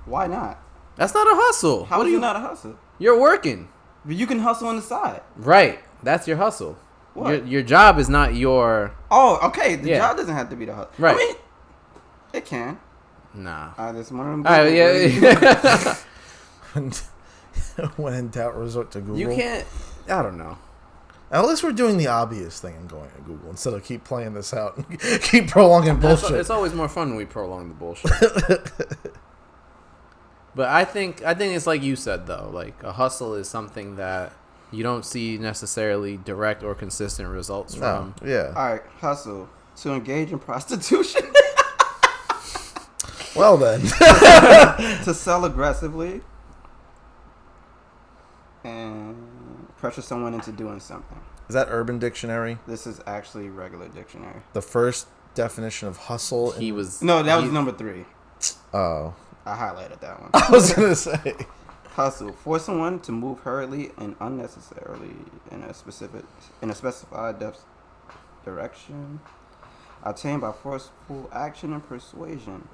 Why not? That's not a hustle. How is it not a hustle? You're working. But you can hustle on the side. Right. That's your hustle. What? Your job is not your... Oh, okay. The job doesn't have to be the hustle. Right. I mean, it can. Nah. That's one of them. All right, yeah. When in doubt, resort to Google. You can't... I don't know. At least we're doing the obvious thing and going to Google instead of keep playing this out and keep prolonging bullshit. It's always more fun when we prolong the bullshit. But I think it's like you said, though. Like, a hustle is something that you don't see necessarily direct or consistent results from. Yeah. All right, hustle. To engage in prostitution. Well, then. To sell aggressively. And pressure someone into doing something. Is that Urban Dictionary? This is actually regular dictionary. The first definition of hustle. No, that was number 3. Oh. I highlighted that one. I was going to say. Hustle. Force someone to move hurriedly and unnecessarily in a specified direction. Attained by forceful action and persuasion.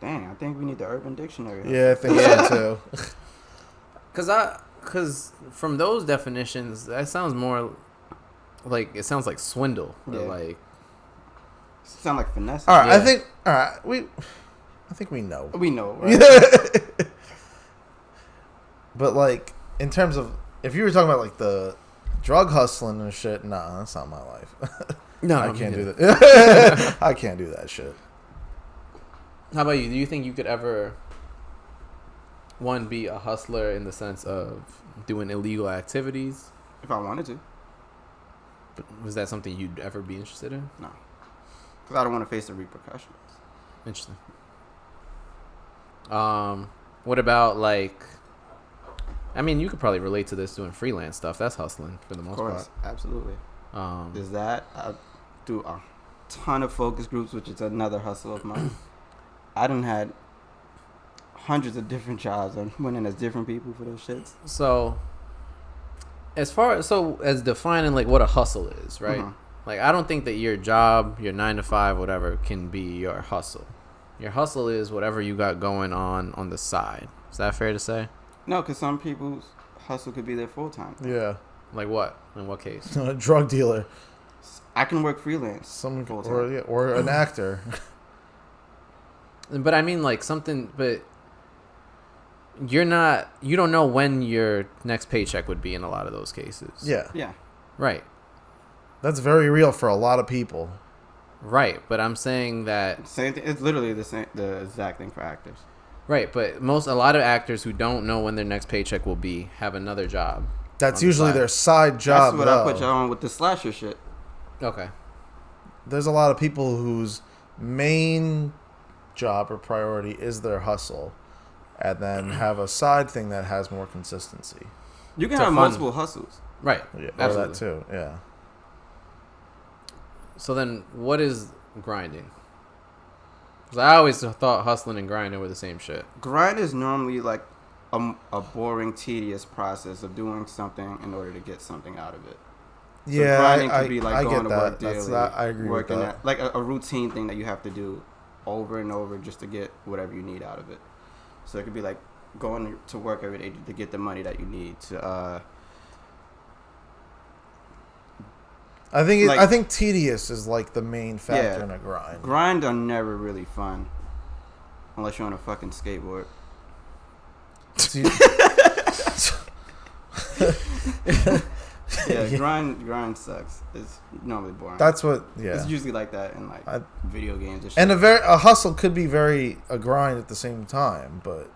Dang, I think we need the Urban Dictionary. Yeah, I think so too. Because from those definitions, that sounds more like it sounds like swindle. Yeah. Or like sound like finesse. All right, Yeah. I think we know. We know, right? But like in terms of if you were talking about like the drug hustling and shit, nah, that's not my life. No, I can't do that. I can't do that shit. How about you? Do you think you could ever be a hustler in the sense of doing illegal activities? If I wanted to. But was that something you'd ever be interested in? No. Because I don't want to face the repercussions. Interesting. What about like? I mean, you could probably relate to this doing freelance stuff. That's hustling for the most part. Absolutely. Is that I do a ton of focus groups, which is another hustle of mine. I done had hundreds of different jobs. I'm winning as different people for those shits. So, as defining like what a hustle is, right? Mm-hmm. Like, I don't think that your job, your 9 to 5, whatever, can be your hustle. Your hustle is whatever you got going on the side. Is that fair to say? No, because some people's hustle could be their full time. Yeah. Like what? In what case? A drug dealer. I can work freelance. Someone full-time. or an actor. But I mean, like something. But you don't know when your next paycheck would be in a lot of those cases. Yeah. Yeah. Right. That's very real for a lot of people. Right, but I'm saying that Same thing. It's literally the exact thing for actors. right, but a lot of actors who don't know when their next paycheck will be have another job. That's usually their side job. That's what I put y'all on with the slasher shit. Okay. There's a lot of people whose main job or priority is their hustle, and then have a side thing that has more consistency. You can To have fund. multiple hustles. Right. Yeah, or Absolutely. that too. Yeah. So then, what is grinding? Because I always thought hustling and grinding were the same shit. Grind is normally like a boring, tedious process of doing something in order to get something out of it. So Yeah, grinding I could be like I going get to work that. daily, I agree with working that. at like a routine thing that you have to do over and over just to get whatever you need out of it. So it could be like going to work every day to get the money that you need to. I think like- I think tedious is like the main factor Yeah. in a grind. Grind are never really fun, unless you're on a fucking skateboard. Yeah, Yeah. grind sucks. It's normally boring. That's what. Yeah. It's usually like that in like video games and shit. And a hustle could be a grind at the same time, but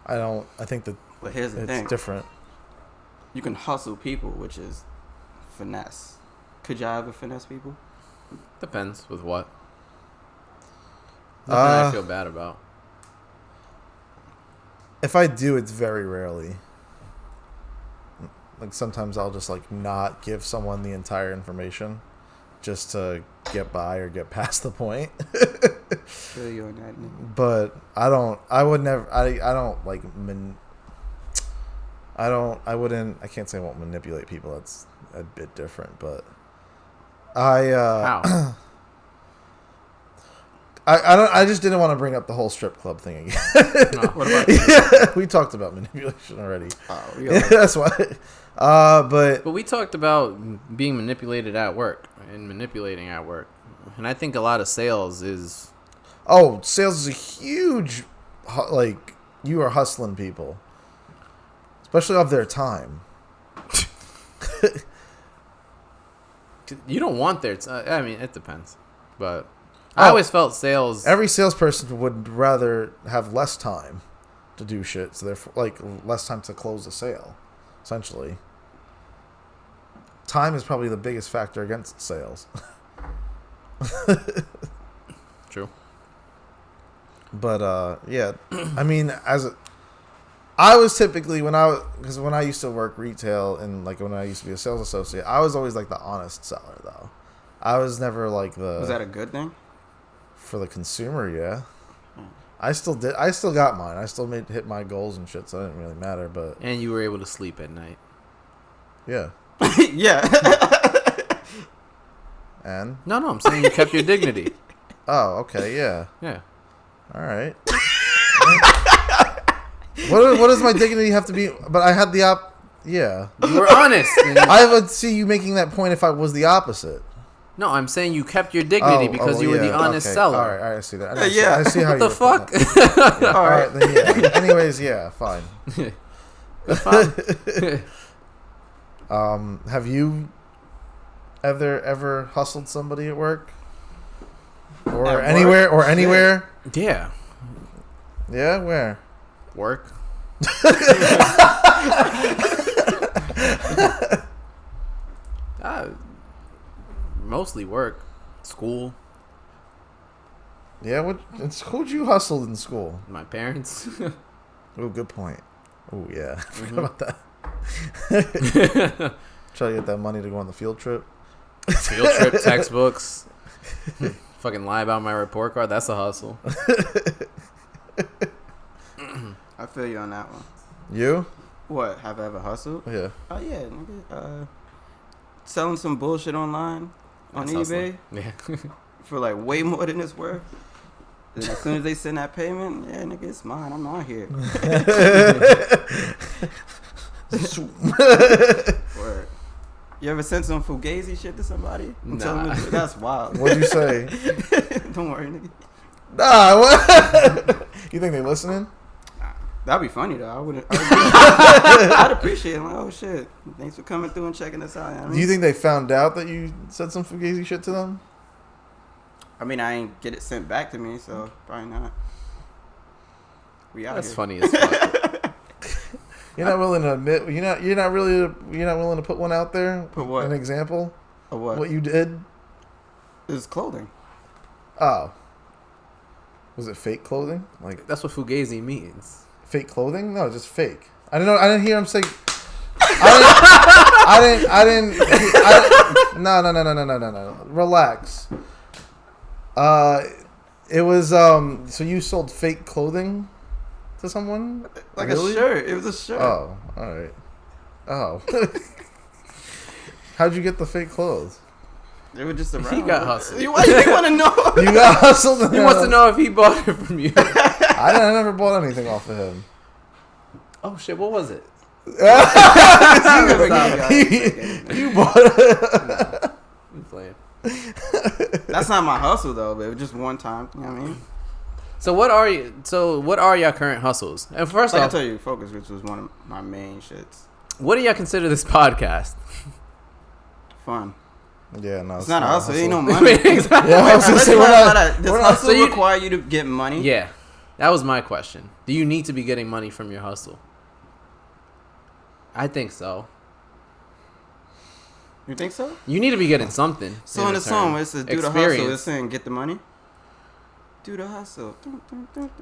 I think that But here's the it's thing. different. You can hustle people, which is finesse. Could y'all ever finesse people? Depends with what. Nothing I feel bad about. If I do, it's very rarely. Like sometimes I'll just like not give someone the entire information just to get by or get past the point. Feel you on that, nigga. But I don't like I can't say I won't manipulate people. That's a bit different, but How? I just didn't want to bring up the whole strip club thing again. No. What about Yeah, we talked about manipulation already. Oh, Yeah, that's why. But But we talked about being manipulated at work and manipulating at work. And I think a lot of sales is... sales is a huge, like, you are hustling people. Especially of their time. You don't want their... I mean, it depends. But I always felt sales... Every salesperson would rather have less time to do shit. So therefore, like, less time to close the sale, essentially. Time is probably the biggest factor against sales. True. But, yeah. I mean, I was typically, when I used to work retail and, like, when I used to be a sales associate, I was always, like, the honest seller, though. I was never, like, Was that a good thing? For the consumer, yeah. I still got mine. I still hit my goals and shit, so it didn't really matter, but... And you were able to sleep at night. Yeah. Yeah. And? No, I'm saying you kept your dignity. Oh, okay, yeah. Yeah. All right. What does my dignity have to be? But I had the yeah. You were honest. I would see you making that point if I was the opposite. No, I'm saying you kept your dignity because you were the honest seller. All right, I see that. Yeah. I see how What the you fuck? Yeah, all right, then yeah. Anyways, yeah, fine. Have you ever hustled somebody at work? Or At anywhere? work? Or anywhere? Yeah. Yeah, where? Work. Mostly work. School. Yeah, who'd you hustle in school? My parents. Oh, good point. Oh, yeah. I forgot Mhm. about that. Try to get that money to go on the field trip. Field trip, textbooks. Fucking lie about my report card. That's a hustle. I feel you on that one. You? What? Have I ever hustled? Yeah. Oh yeah, nigga. Selling some bullshit online on That's eBay hustling. Yeah. for like way more than it's worth. And as soon as they send that payment, yeah, nigga, it's mine. I'm out here. Word. You ever sent some fugazi shit to somebody? And tell them Nah. that's wild. What'd you say? Don't worry, nigga. Nah, what? You think they listening? That'd be funny though. I'd appreciate it. Like, oh shit, thanks for coming through and checking us out. You know what I mean? Do you think they found out that you said some fugazi shit to them? I mean, I ain't get it sent back to me, so probably not. We out That's here. funny as fuck. You're not willing to admit. You're not willing to put one out there. Put what? An example. Or what? What you did? It's clothing. Oh. Was it fake clothing? Like That's what fugazi means. fake clothing? No, just fake. I didn't hear him say. I didn't. No. Relax. It was so you sold fake clothing to someone? Like Really? a shirt. It was a shirt. Oh, all right. Oh. How'd you get the fake clothes? They were just around. He got hustled. Why you want to know? You got hustled. He wants to know if he bought it from you. I never bought anything off of him. Oh shit, what was it? You bought it. I'm playing. That's not my hustle though, but it was just one time. You know what I mean? So what are your current hustles? And first Like I off, tell you, Focus, which was one of my main shits. What do y'all consider this podcast? Fun. Yeah, no, It's not a hustle. Ain't no money. Exactly. Yeah, I was gonna say, we're not. Does we're not- hustle So you- require you to get money? Yeah, that was my question. Do you need to be getting money from your hustle? I think so. You think so? You need to be getting something. So in the return. song where it says do the hustle, Experience. it's saying get the money. Do the hustle.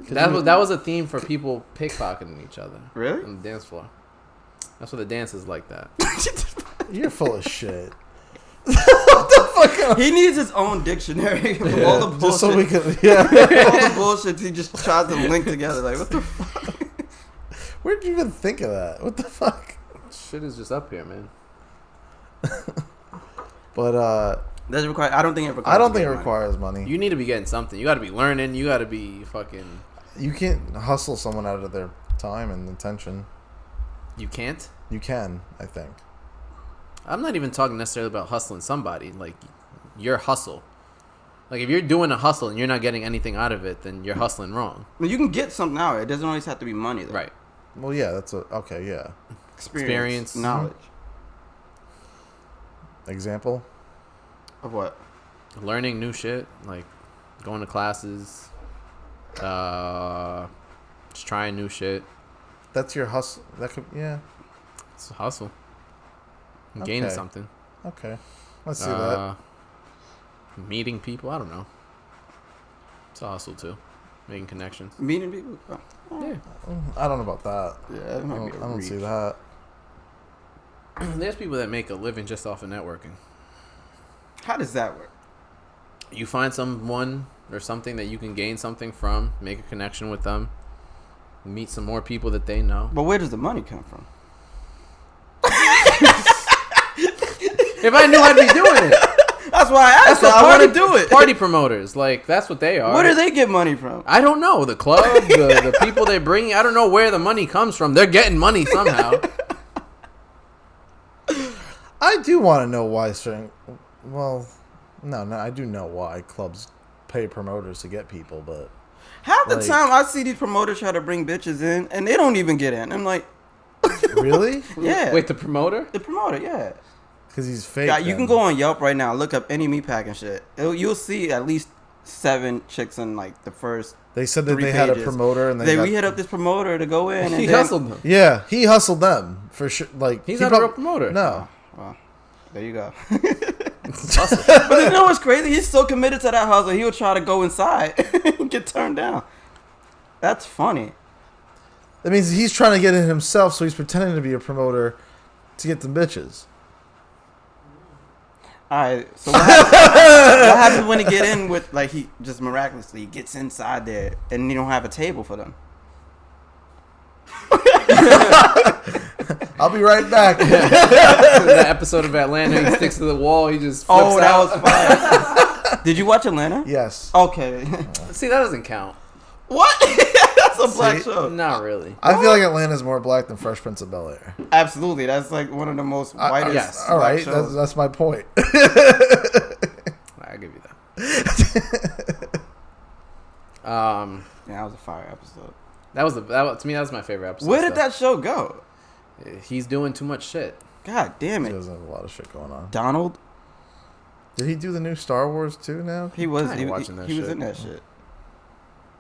That was a theme for people pickpocketing each other. Really? On the dance floor. That's what the dance is like that. You're full of shit. What the fuck? He needs his own dictionary of all the bullshit. Just so we can. Yeah. all the bullshit he just tries to link together. Like, what the fuck? Where did you even think of that? What the fuck? Shit is just up here, man. But Does it require? I don't think it requires. I don't think it money. requires money. You need to be getting something. You got to be learning. You got to be fucking. You can't hustle someone out of their time and attention. You can't. You can, I think. I'm not even talking necessarily about hustling somebody. Like, your hustle. Like, if you're doing a hustle and you're not getting anything out of it, then you're hustling wrong. I mean, you can get something out of it. It doesn't always have to be money, though. Right. Well, yeah, that's a okay. Yeah. Experience. knowledge. Example. Of what? Learning new shit. Like, going to classes. Just trying new shit. That's your hustle. That could, yeah. It's a hustle. I'm gaining Okay. something. Okay. Let's see that. Meeting people. I don't know. It's a hustle too. Making connections. Meeting people. Oh. Yeah. I don't know about that. Yeah, that I might be a don't see reach. that. There's people that make a living just off of networking. How does that work? You find someone or something that you can gain something from, make a connection with them, meet some more people that they know. But where does the money come from? If I knew, I'd be doing it. That's why I asked. That's I what want to do it. Party promoters, like, that's what they are. Where do they get money from? I don't know. The club, the people they bring. I don't know where the money comes from. They're getting money somehow. I do want to know why certain. Well, no, I do know why clubs pay promoters to get people, but Half the like- time I see these promoters try to bring bitches in, and they don't even get in. I'm like, really? yeah. Wait, the promoter? The promoter, yeah. Because he's fake. Yeah, you then. can go on Yelp right now, look up any meatpacking shit. You'll see at least 7 chicks in like the first. They said that 3 they had a pages. promoter, and they got, We hit up this promoter to go in, and He then, hustled them. Yeah, he hustled them for sure. Like He's he not a real promoter. No, Well, there you go. Hustle. But you know what's crazy? He's so committed to that hustle, he would try to go inside and get turned down. That's funny. that means he's trying to get in himself, so he's pretending to be a promoter to get the bitches. All right, so what happens when he get in with, like, he just miraculously gets inside there and you don't have a table for them? I'll be right back. That episode of Atlanta, he sticks to the wall. He just flips Oh, that out. was fire. Did you watch Atlanta? Yes, Okay. See, that doesn't count. What? That's a black See? show. Not really. I feel like Atlanta's more black than Fresh Prince of Bel Air. Absolutely. That's like one of the most whitest. yes. All black right, shows. that's my point. I'll give you that. Yeah, that was a fire episode. To me, that was my favorite episode. Where did so. that show go? He's doing too much shit. God damn He it. doesn't have a lot of shit going on. Donald? Did he do the new Star Wars too now? He was. I ain't watching that he was shit. in that shit.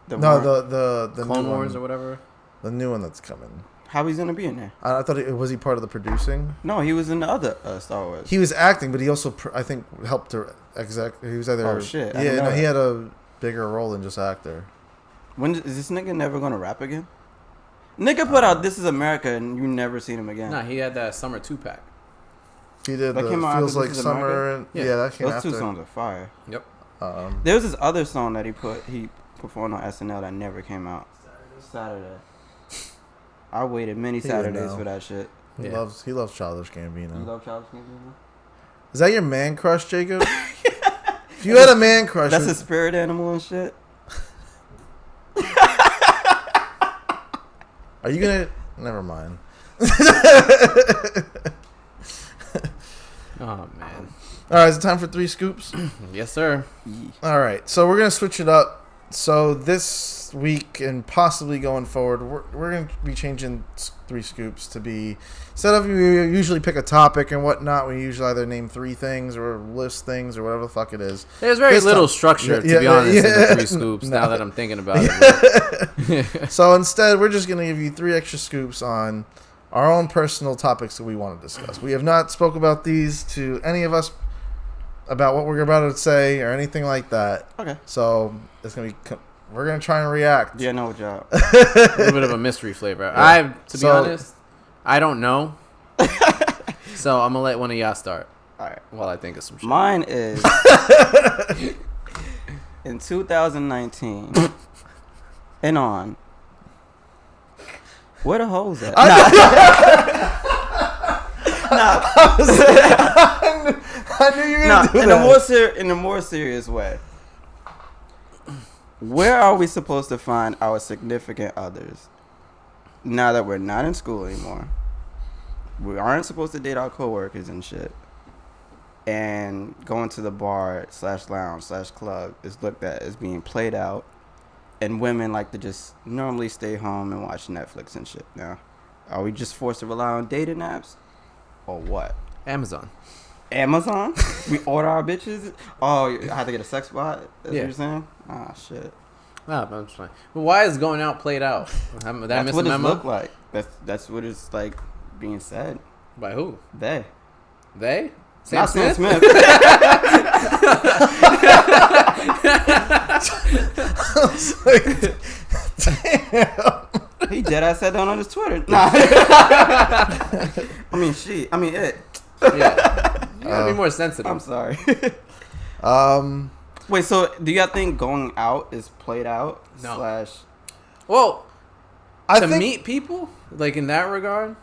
No, the Clone new Wars one, or whatever. the new one that's coming. How he's gonna be in there? I thought was he part of the producing? No, he was in the other Star Wars. He was acting, but he also I think helped to exec. He was either Oh, shit. I Yeah, didn't no, know he that. had a bigger role than just actor. When is this nigga never gonna rap again? Nigga put out "This Is America" and you never seen him again. Nah, he had that summer 2-pack. He did That the came out Feels after Like This Is Summer, America? and Yeah. that came Those after. two songs are fire. Yep. There was this other song that he performed on SNL that never came out. Saturday. I waited many He would Saturdays know. for that shit. He Yeah. loves Childish Gambino. You love Childish Gambino? Is that your man crush, Jacob? If you had a man crush, That's a spirit animal and shit. are you gonna? Never mind. Oh man. All right, is it time for 3 scoops? Yes, sir. All right, so we're gonna switch it up So this week and possibly going forward, we're going to be changing 3 scoops to be, instead of we usually pick a topic and whatnot, we usually either name 3 things or list things or whatever the fuck it is. There's very little structure, to be honest, in the 3 scoops, now that I'm thinking about it. So instead, we're just going to give you 3 extra scoops on our own personal topics that we want to discuss. We have not spoke about these to any of us about what we're about to say or anything like that. Okay. So it's going to be... We're going to try and react. Yeah, no job. A little bit of a mystery flavor. Yeah. To be honest, I don't know. So I'm going to let one of y'all start. All right. While I think of some shit. Mine is in 2019 and on. Where the hoes at? I knew you were going to do that. In a more serious way. Where are we supposed to find our significant others now that we're not in school anymore? We aren't supposed to date our coworkers and shit. And going to the bar / lounge / club is looked at as being played out. And women like to just normally stay home and watch Netflix and shit now. Are we just forced to rely on dating apps? Or what? Amazon. We order our bitches? Oh, I have to get a sex bot? That's what you're saying? Ah, shit. Nah, but I'm just fine. But why is going out played out? Did I That's miss what a it memo? look like. That's what it's like being said. By who? They. They? Not Sam Smith. Damn. He dead ass said that on his Twitter. Nah. It. Yeah. You gotta be more sensitive. I'm sorry. Um, Wait, so do y'all think going out is played out? No. / Well, I to think meet people, like in that regard.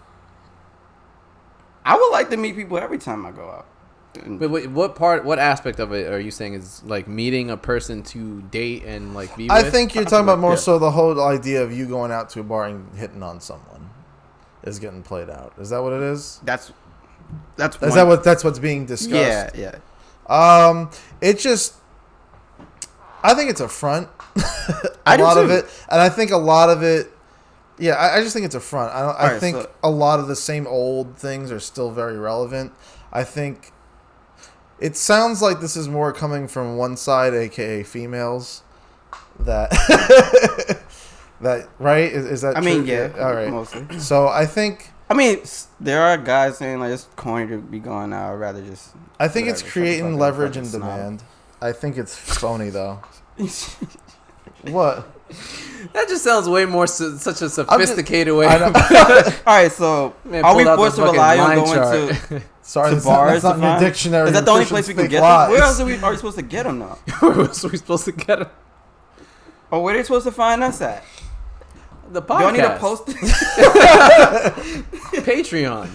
I would like to meet people every time I go out. But wait, what aspect of it are you saying is like meeting a person to date and like be I with? think you're talking about more Yeah. so the whole idea of you going out to a bar and hitting on someone is getting played out. Is that what it is? That's That's what's being discussed? Yeah. It just, I think it's a front. I do lot too. of it, and I think a lot of it. Yeah, I just think it's a front. I Alright, think so- a lot of the same old things are still very relevant. I think it sounds like this is more coming from one side, aka females. That that right is that? I mean, true? yeah. All right. Mostly. So I think There are guys saying like it's corny to be going out. I'd rather just. it's whatever, shut the creating fuck up, leverage fucking and snob. demand. I think it's phony though. What? That just sounds way more such a sophisticated way. I know. All right, so Man, are we pulled out forced the to rely on fucking going line to Sorry, to that's bars not to in your find? dictionary. Is that the only Christians place we can speak get lies. them? Where else are we supposed to get them though? Where else are we supposed to get them? Or where are they supposed to find us at? The Do I need to podcast. post? Patreon.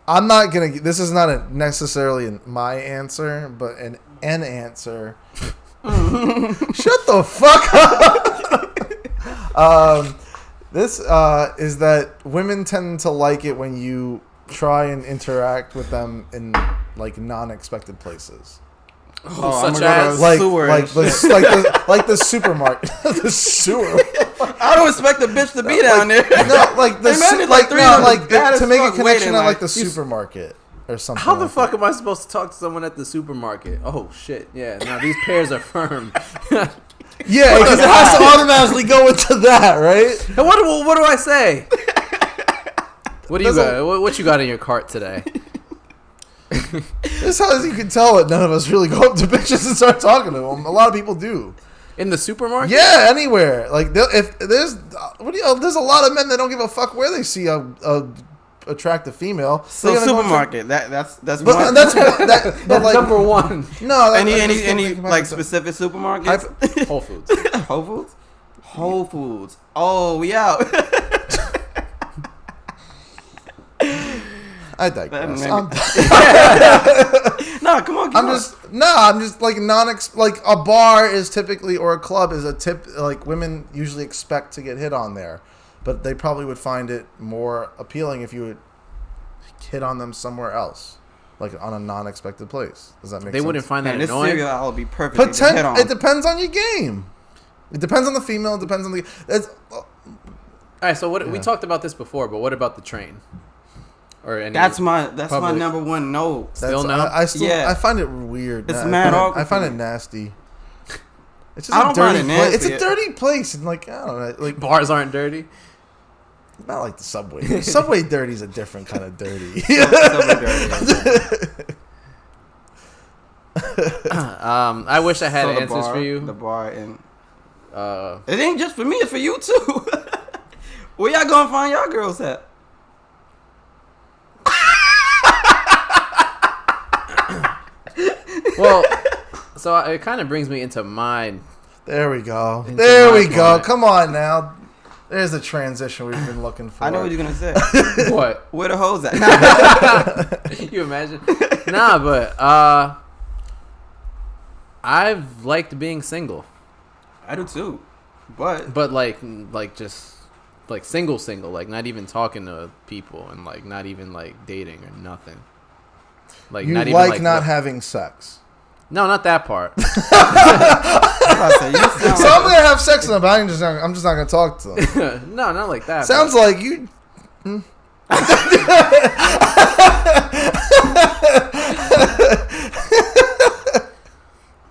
I'm not gonna. This is not necessarily my answer, but an answer. Shut the fuck up. This is that women tend to like it when you try and interact with them in like non-expected places, Oh, Such I'm gonna go as to like sewer like and shit. like the supermarket, the sewer. I don't expect a bitch to be down there. No, like the Hey, man, there's like three no, of them like bad as to make a fuck connection waiting, at like like, the supermarket or something. How the like fuck am I supposed to talk to someone at the supermarket? Oh shit! Yeah, now these pairs are firm. that. Yeah, because it has to automatically go into that, right? And what do I say? What do you Doesn't- got? What you got in your cart today? This is how you can tell that none of us really go up to bitches and start talking to them. A lot of people do. In the supermarket? Yeah, anywhere. Like if there's there's a lot of men that don't give a fuck where they see a attractive female. So They're gonna go supermarket. That's But one. that's but That's like number one. no. That, any like specific supermarkets? Whole Foods. Whole Foods. Whole Foods. Oh, we out. I digress. Maybe- I'm No, come on. I'm just like like a bar is typically or a club is a tip like women usually expect to get hit on there, but they probably would find it more appealing if you would hit on them somewhere else. like on a non-expected place. Does that make sense? They wouldn't find that And this annoying. cereal aisle would be perfect to hit on. It depends on your game. It depends on the female. It depends on the. All right, so what we Yeah. talked about this before, but what about the train? Or any That's my public- number one no. Still no? I find it weird. It's I mad find it- awkward I find for it me. nasty. It's I just a don't dirty find it place. It's nasty. a dirty place, and like I don't know, like bars aren't dirty. not like the subway. Subway dirty is a different kind of dirty. I wish I had So the answers bar- for you. The bar and Uh, it ain't just for me; it's for you too. Where y'all gonna find y'all girls at? well, so it kind of brings me into mine. There we go. Into There my we go. point. Come on now. There's the transition we've been looking for. I know what you're gonna say. What? Where the hoes at? You imagine? Nah, but I've liked being single, I do too, but but like just like single, like not even talking to people and like not even like dating or nothing. Like You not like even not what- having sex. No, not that part. I say, you sound So I'm like gonna have sex with them, but I'm just not gonna talk to them. No, not like that. Sounds but- like you.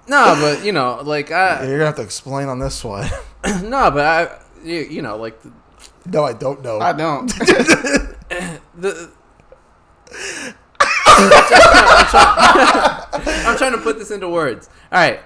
No, but you know, like Yeah, you're gonna have to explain on this one. no, but you know, like No, I don't know. I don't. the. I'm trying to put this into words. All right.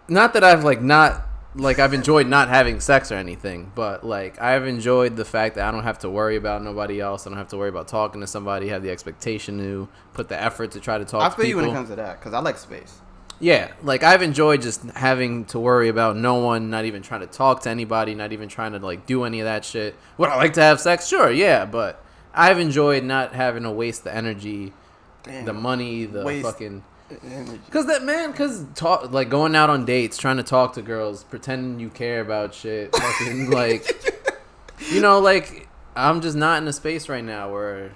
Not that I've I've enjoyed not having sex or anything, but like I've enjoyed the fact that I don't have to worry about nobody else. I don't have to worry about talking to somebody. Have the expectation to put the effort to try to talk I to feel you people. when it comes to that because I like space. Yeah, like I've enjoyed just having to worry about no one, not even trying to talk to anybody, not even trying to like do any of that shit. Would I like to have sex? Sure, yeah, but I've enjoyed not having to waste the energy, the money, the Waste fucking. energy. Cause talk like going out on dates, trying to talk to girls, pretending you care about shit, fucking like, you know, like I'm just not in a space right now where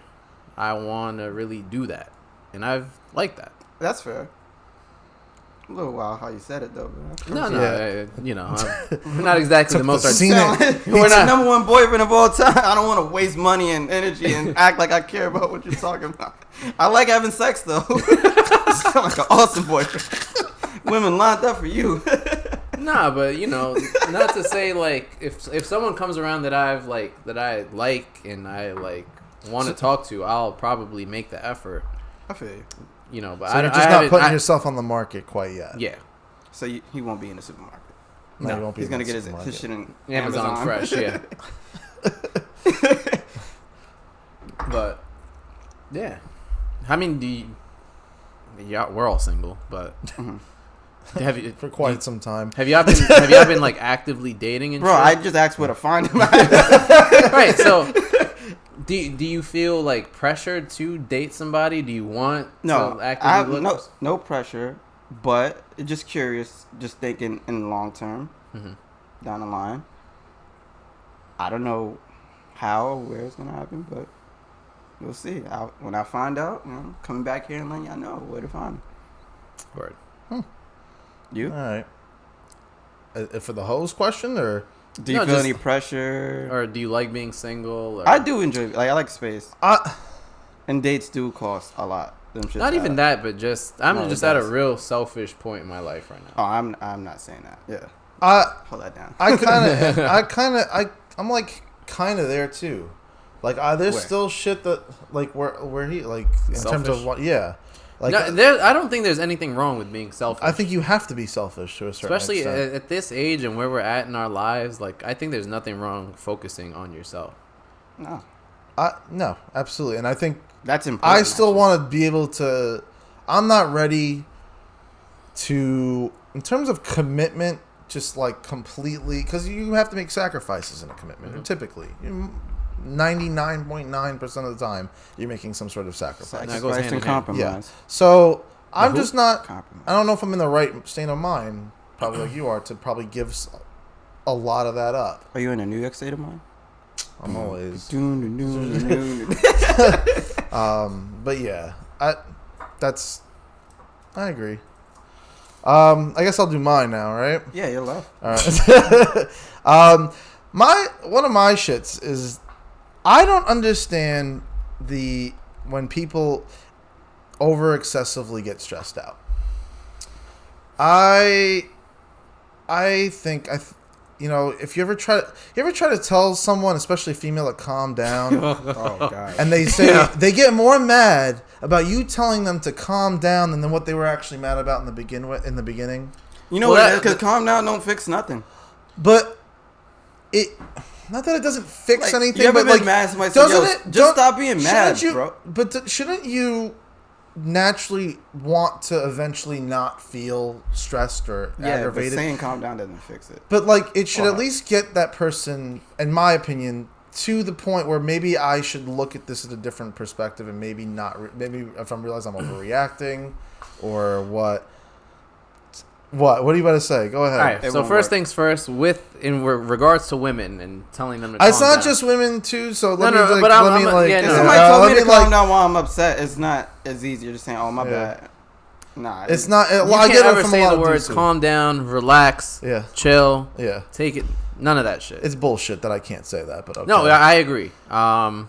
I want to really do that, and I've liked that. That's fair. A little wild how you said it though. No, Yeah. you know, we're not exactly the most scene- artistic. We're We're not- number one boyfriend of all time. I don't want to waste money and energy and act like I care about what you're talking about. I like having sex though. You sound like an awesome boyfriend. Women lined up for you. Nah, but you know, not to say like if someone comes around that I like and I like want to talk to, I'll probably make the effort. I feel you. You know, but So I you're I just not haven't- putting I- yourself on the market quite yet. Yeah, So he won't be in the supermarket. No, No. you won't be He's in gonna the get his supermarket. shit in Amazon Fresh. Yeah, but yeah, I mean, yeah, we're all single, but have you For quite some time. have y'all been like actively dating and Bro, shit? I just asked where to find him. Right, so do you feel like pressured to date somebody? Do you want No, to I actively have look? no pressure, but just curious, just thinking in the long term, Mhm. down the line. I don't know how or where it's gonna happen, but we'll see. When I find out, you know, coming back here and letting y'all know where to find me. Word. You? All right. For the hose question, or Do you No, feel just- any pressure? Or do you like being single? Or I do enjoy. Like I like space, I and dates do cost a lot. Them shits Not even add up. that, but just I'm No, it just at a does. real selfish point in my life right now. Oh, I'm not saying that. Yeah, I hold that down. I'm like kind of there too. Like there's Where? still shit that like where he like in terms Selfish? of what like No, I don't think there's anything wrong with being selfish. I think you have to be selfish to a certain especially extent. at this age and where we're at in our lives. Like I think there's nothing wrong focusing on yourself. No, No, absolutely, and I think that's important. I still want to be able to. I'm not ready to, in terms of commitment, just like completely, because you have to make sacrifices in a commitment. Mm-hmm. Typically, 99.9% of the time, you're making some sort of sacrifice. That goes Sacrifice hand and in hand. compromise. So I'm who? just not. Compromise. I don't know if I'm in the right state of mind, probably like you are, to probably give a lot of that up. Are you in a New York state of mind? I'm always. Doon, doon, doon, doon, doon. But yeah, I agree. I guess I'll do mine now, right? Yeah, you're left. All right. One of my shits is I don't understand when people over excessively get stressed out. I think if you ever try to tell someone, especially a female, to calm down, Oh god. and they say they get more mad about you telling them to calm down than what they were actually mad about in the beginning. You know what? Because calm down don't fix nothing. But not that it doesn't fix anything. You ever but been mad? Somebody doesn't said, it? Just stop being mad, bro. But shouldn't you naturally want to eventually not feel stressed or aggravated? But saying calm down doesn't fix it. But it should at least get that person, in my opinion, to the point where maybe I should look at this at a different perspective and maybe not. Maybe if I realize I'm overreacting, or what. What are you about to say? Go ahead. All right. So first things first, in regards to women and telling them to calm it's not down. just women too. So If somebody told me to calm down while I'm upset, it's not as easy. You're just saying, "Oh, my bad." Nah, it's not. You I can't get ever it from say a lot the of words dudes, "calm down," "relax," "chill," "take it." None of that shit. It's bullshit that I can't say that. But okay. No, I agree. I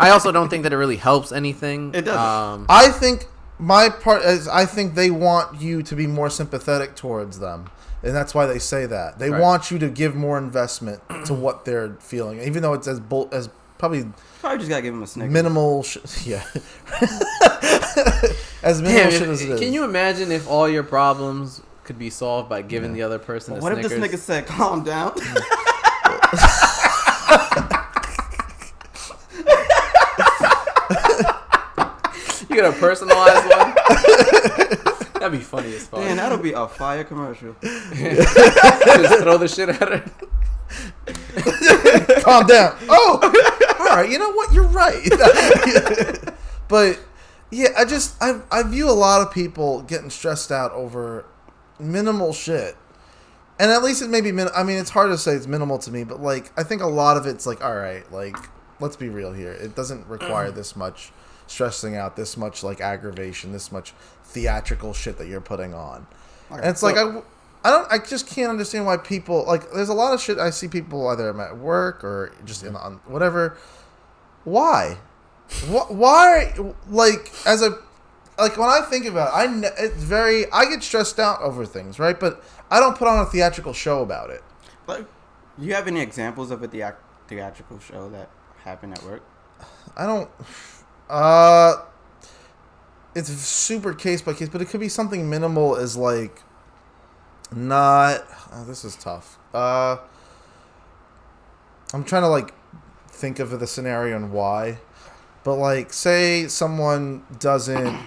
also don't think that it really helps anything. It doesn't. I think. My part is I think they want you to be more sympathetic towards them. And that's why they say that. They want you to give more investment to what they're feeling. Even though it's as probably just got to give them a Snickers. Minimal yeah. As minimal shit as it is. Can you imagine if all your problems could be solved by giving the other person a What Snickers? if this nigga said calm down? You got a personalized one? That'd be funny as fuck. Man, that'll be a fire commercial. Just throw the shit at her. Calm down. Oh, all right. You know what? You're right. But yeah, I view a lot of people getting stressed out over minimal shit. And at least it may be I mean, it's hard to say it's minimal to me, but I think a lot of it's all right, let's be real here. It doesn't require this much stressing out, this much aggravation, this much theatrical shit that you're putting on. Okay, and it's I just can't understand why people there's a lot of shit I see people either at work or just on whatever. Why? Why? As a when I think about it, I get stressed out over things, right? But I don't put on a theatrical show about it. Do you have any examples of a theatrical show that happened at work? I don't. It's super case by case, but it could be something minimal as not. Oh, this is tough. I'm trying to think of the scenario and why, but say someone doesn't.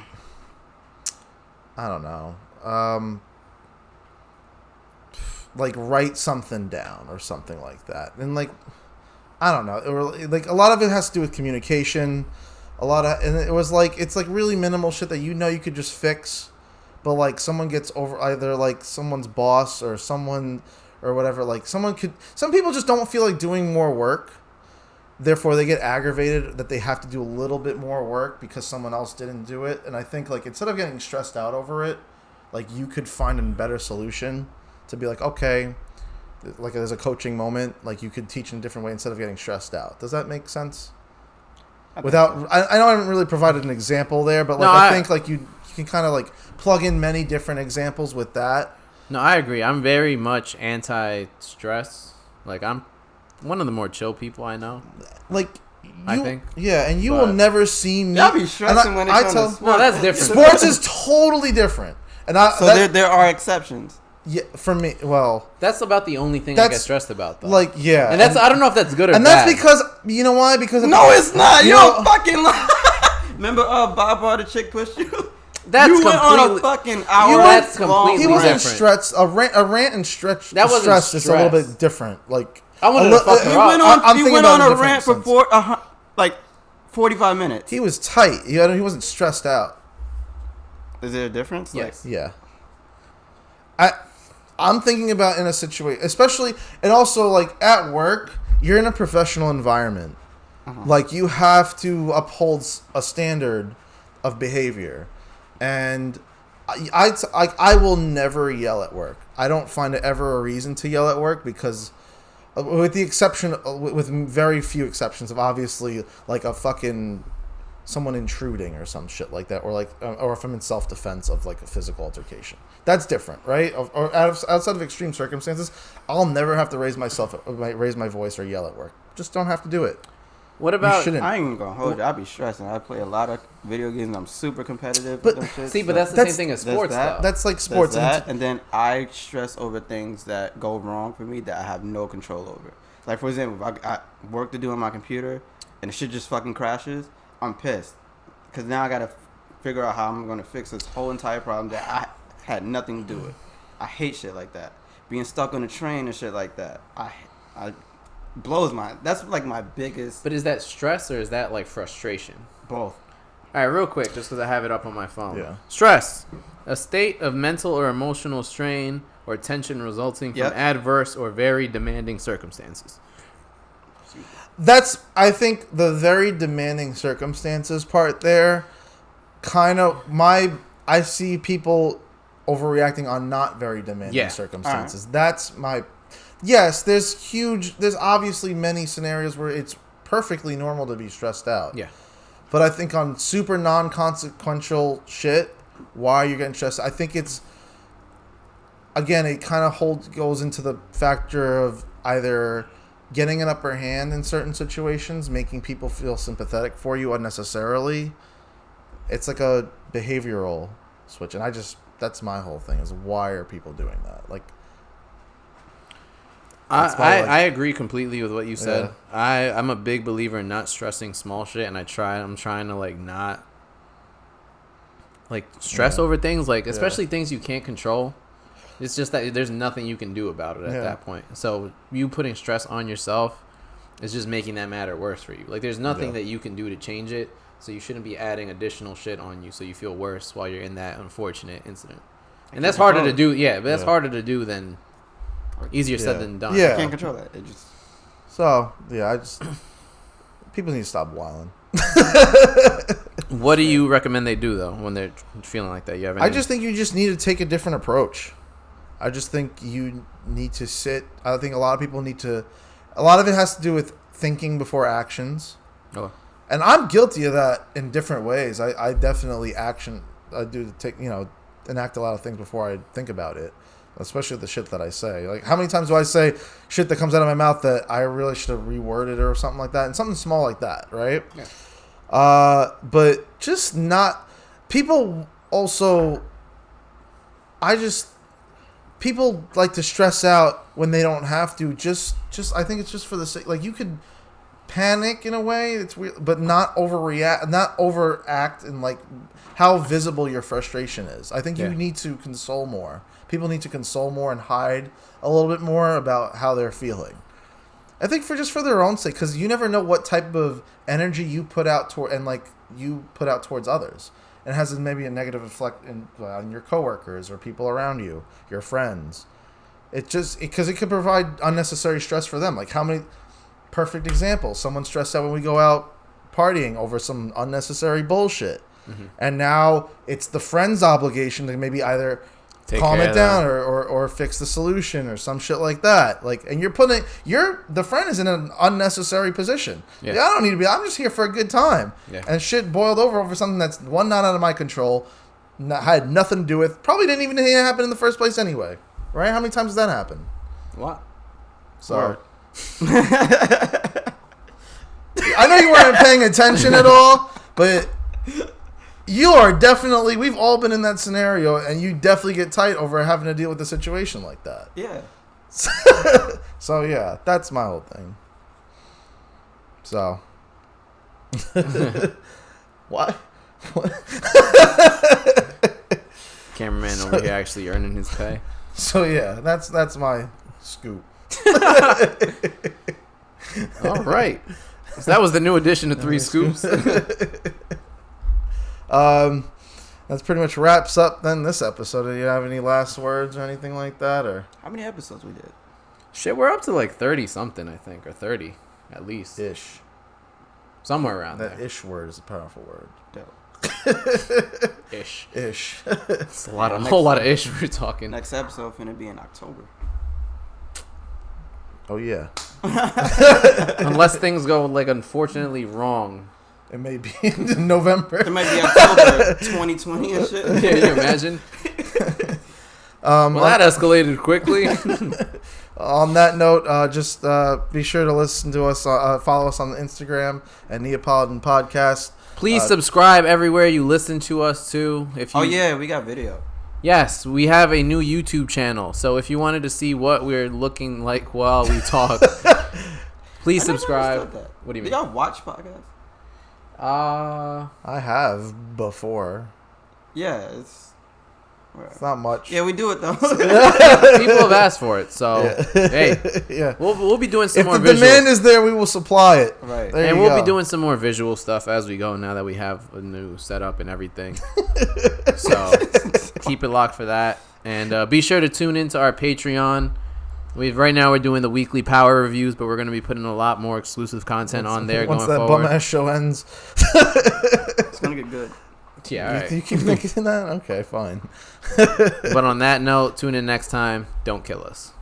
I don't know. Write something down or something like that, and I don't know. A lot of it has to do with communication. And it was it's really minimal shit that you could just fix, but someone gets over either someone's boss or someone or whatever. Some people just don't feel like doing more work, therefore they get aggravated that they have to do a little bit more work because someone else didn't do it. And I think instead of getting stressed out over it, you could find a better solution to be okay, there's a coaching moment, you could teach in a different way instead of getting stressed out. Does that make sense? I know I haven't really provided an example there, but I think you can kind of plug in many different examples with that. No, I agree. I'm very much-stress. I'm one of the more chill people I know. I think. Yeah, and you will never see me. Y'all be stressing when it comes to sports. No, that's different. Sports is totally different. And there are exceptions. Yeah, for me, well, that's about the only thing I get stressed about, though. Yeah, and that's I don't know if that's good or bad. And that's because you know why? Because no, it's not. You don't fucking lie. Remember, Bob or the chick pushed you. That's you went on a fucking hour. That's completely He wasn't different. stretched. A rant and stretch. That wasn't stress is a little bit different. I wanted to fuck her up. He went on a rant for 45 minutes. He was tight. He wasn't stressed out. Is there a difference? Yes. Yeah. I'm thinking about in a situation, especially, and also at work, you're in a professional environment. You have to uphold a standard of behavior, and I will never yell at work. I don't find it ever a reason to yell at work because, with the exception, with very few exceptions of obviously like a fucking someone intruding or some shit like that, or like, or if I'm in self-defense of like a physical altercation, that's different, right? Or outside of extreme circumstances, I'll never have to raise my voice or yell at work. Just don't have to do it. What about? I ain't gonna hold you. I be stressing. I play a lot of video games. And I'm super competitive. But with them shits, see, but that's the same thing as sports. That's like sports. And then I stress over things that go wrong for me that I have no control over. Like for example, if I work to do on my computer and the shit just fucking crashes, I'm pissed because now I gotta figure out how I'm gonna fix this whole entire problem that I had nothing to do with. I hate shit like that. Being stuck on a train and shit like that. I blows my. That's like my biggest. But is that stress or is that like frustration? Both. All right, real quick, just because I have it up on my phone. Yeah. Stress, a state of mental or emotional strain or tension resulting from adverse or very demanding circumstances. That's, I think, the very demanding circumstances part there. Kind of I see people overreacting on not very demanding circumstances. Right. That's my. Yes, there's obviously many scenarios where it's perfectly normal to be stressed out. Yeah. But I think on super non-consequential shit, why you're getting stressed, I think it's, again, it kind of goes into the factor of either getting an upper hand in certain situations, making people feel sympathetic for you unnecessarily. It's like a behavioral switch. And that's my whole thing, is why are people doing that? Like, I agree completely with what you said. Yeah. I'm a big believer in not stressing small shit, and I'm trying to like not like stress over things, like especially things you can't control. It's just that there's nothing you can do about it at that point. So you putting stress on yourself is just making that matter worse for you. Like there's nothing that you can do to change it, so you shouldn't be adding additional shit on you so you feel worse while you're in that unfortunate incident. And that's harder to do. Yeah, but that's harder to do than. Easier said than done. Yeah. I can't control that. It just. So people need to stop whiling. What do you recommend they do though when they're feeling like that? I just think you just need to take a different approach. I just think you need to sit. I think a lot of people need to. A lot of it has to do with thinking before actions. Oh. And I'm guilty of that in different ways. I definitely I do enact a lot of things before I think about it. Especially the shit that I say. Like, how many times do I say shit that comes out of my mouth that I really should have reworded or something like that? And something small like that, right? Yeah. But just not... People also... People like to stress out when they don't have to. Just I think it's just for the sake... Like, you could panic in a way. It's weird, but not overreact, not overact in, like, how visible your frustration is. I think you need to console more. People need to console more and hide a little bit more about how they're feeling. I think for their own sake, because you never know what type of energy you put out towards others. And it has maybe a negative effect on your coworkers or people around you, your friends. Because it could provide unnecessary stress for them. Like how many perfect examples? Someone's stressed out when we go out partying over some unnecessary bullshit. Mm-hmm. And now it's the friend's obligation to maybe either calm it down or fix the solution or some shit like that. Like, and the friend is in an unnecessary position. Yeah. I don't need to be. I'm just here for a good time. Yeah. And shit boiled over something that's not out of my control. Had nothing to do with. Probably didn't even happen in the first place anyway. Right? How many times does that happen? A lot. So. I know you weren't paying attention at all, but. You are definitely... We've all been in that scenario, and you definitely get tight over having to deal with a situation like that. Yeah. So, yeah, that's my whole thing. So. What? Cameraman over here actually earning his pay. So, yeah, that's my scoop. All right. So that was the new addition to 3 Scoops. That's pretty much wraps up then this episode. Do you have any last words or anything like that? Or how many episodes we did? Shit, we're up to like 30 something, I think, or 30 at least. Ish. Somewhere around that there. Ish word is a powerful word. Dope. Ish. It's a whole lot of ish we're talking. Next episode finna be in October. Oh yeah. Unless things go like unfortunately wrong. It may be in November. It might be October 2020 and shit. Yeah, can you imagine? Well, that escalated quickly. On that note, just be sure to listen to us, follow us on the Instagram at Neapolitan Podcast. Please subscribe everywhere you listen to us too. If you, Oh yeah, we got video. Yes, we have a new YouTube channel. So if you wanted to see what we're looking like while we talk, please subscribe. What do you mean? Do y'all watch podcasts? I have before. Yeah, It's not much. yeah, we do it though. People have asked for it, so hey, Yeah. we'll be doing some If more the visual. demand is there, we will supply it. Right. There And you we'll go. be doing some more visual stuff as we go now that we have a new setup and everything. So keep it locked for that. And be sure to tune into our Patreon. Right now we're doing the weekly power reviews, but we're going to be putting a lot more exclusive content on there going forward. Once that bum ass show ends. It's gonna get good. Yeah, all right. You keep thinking that? Okay, fine. But on that note, tune in next time. Don't kill us.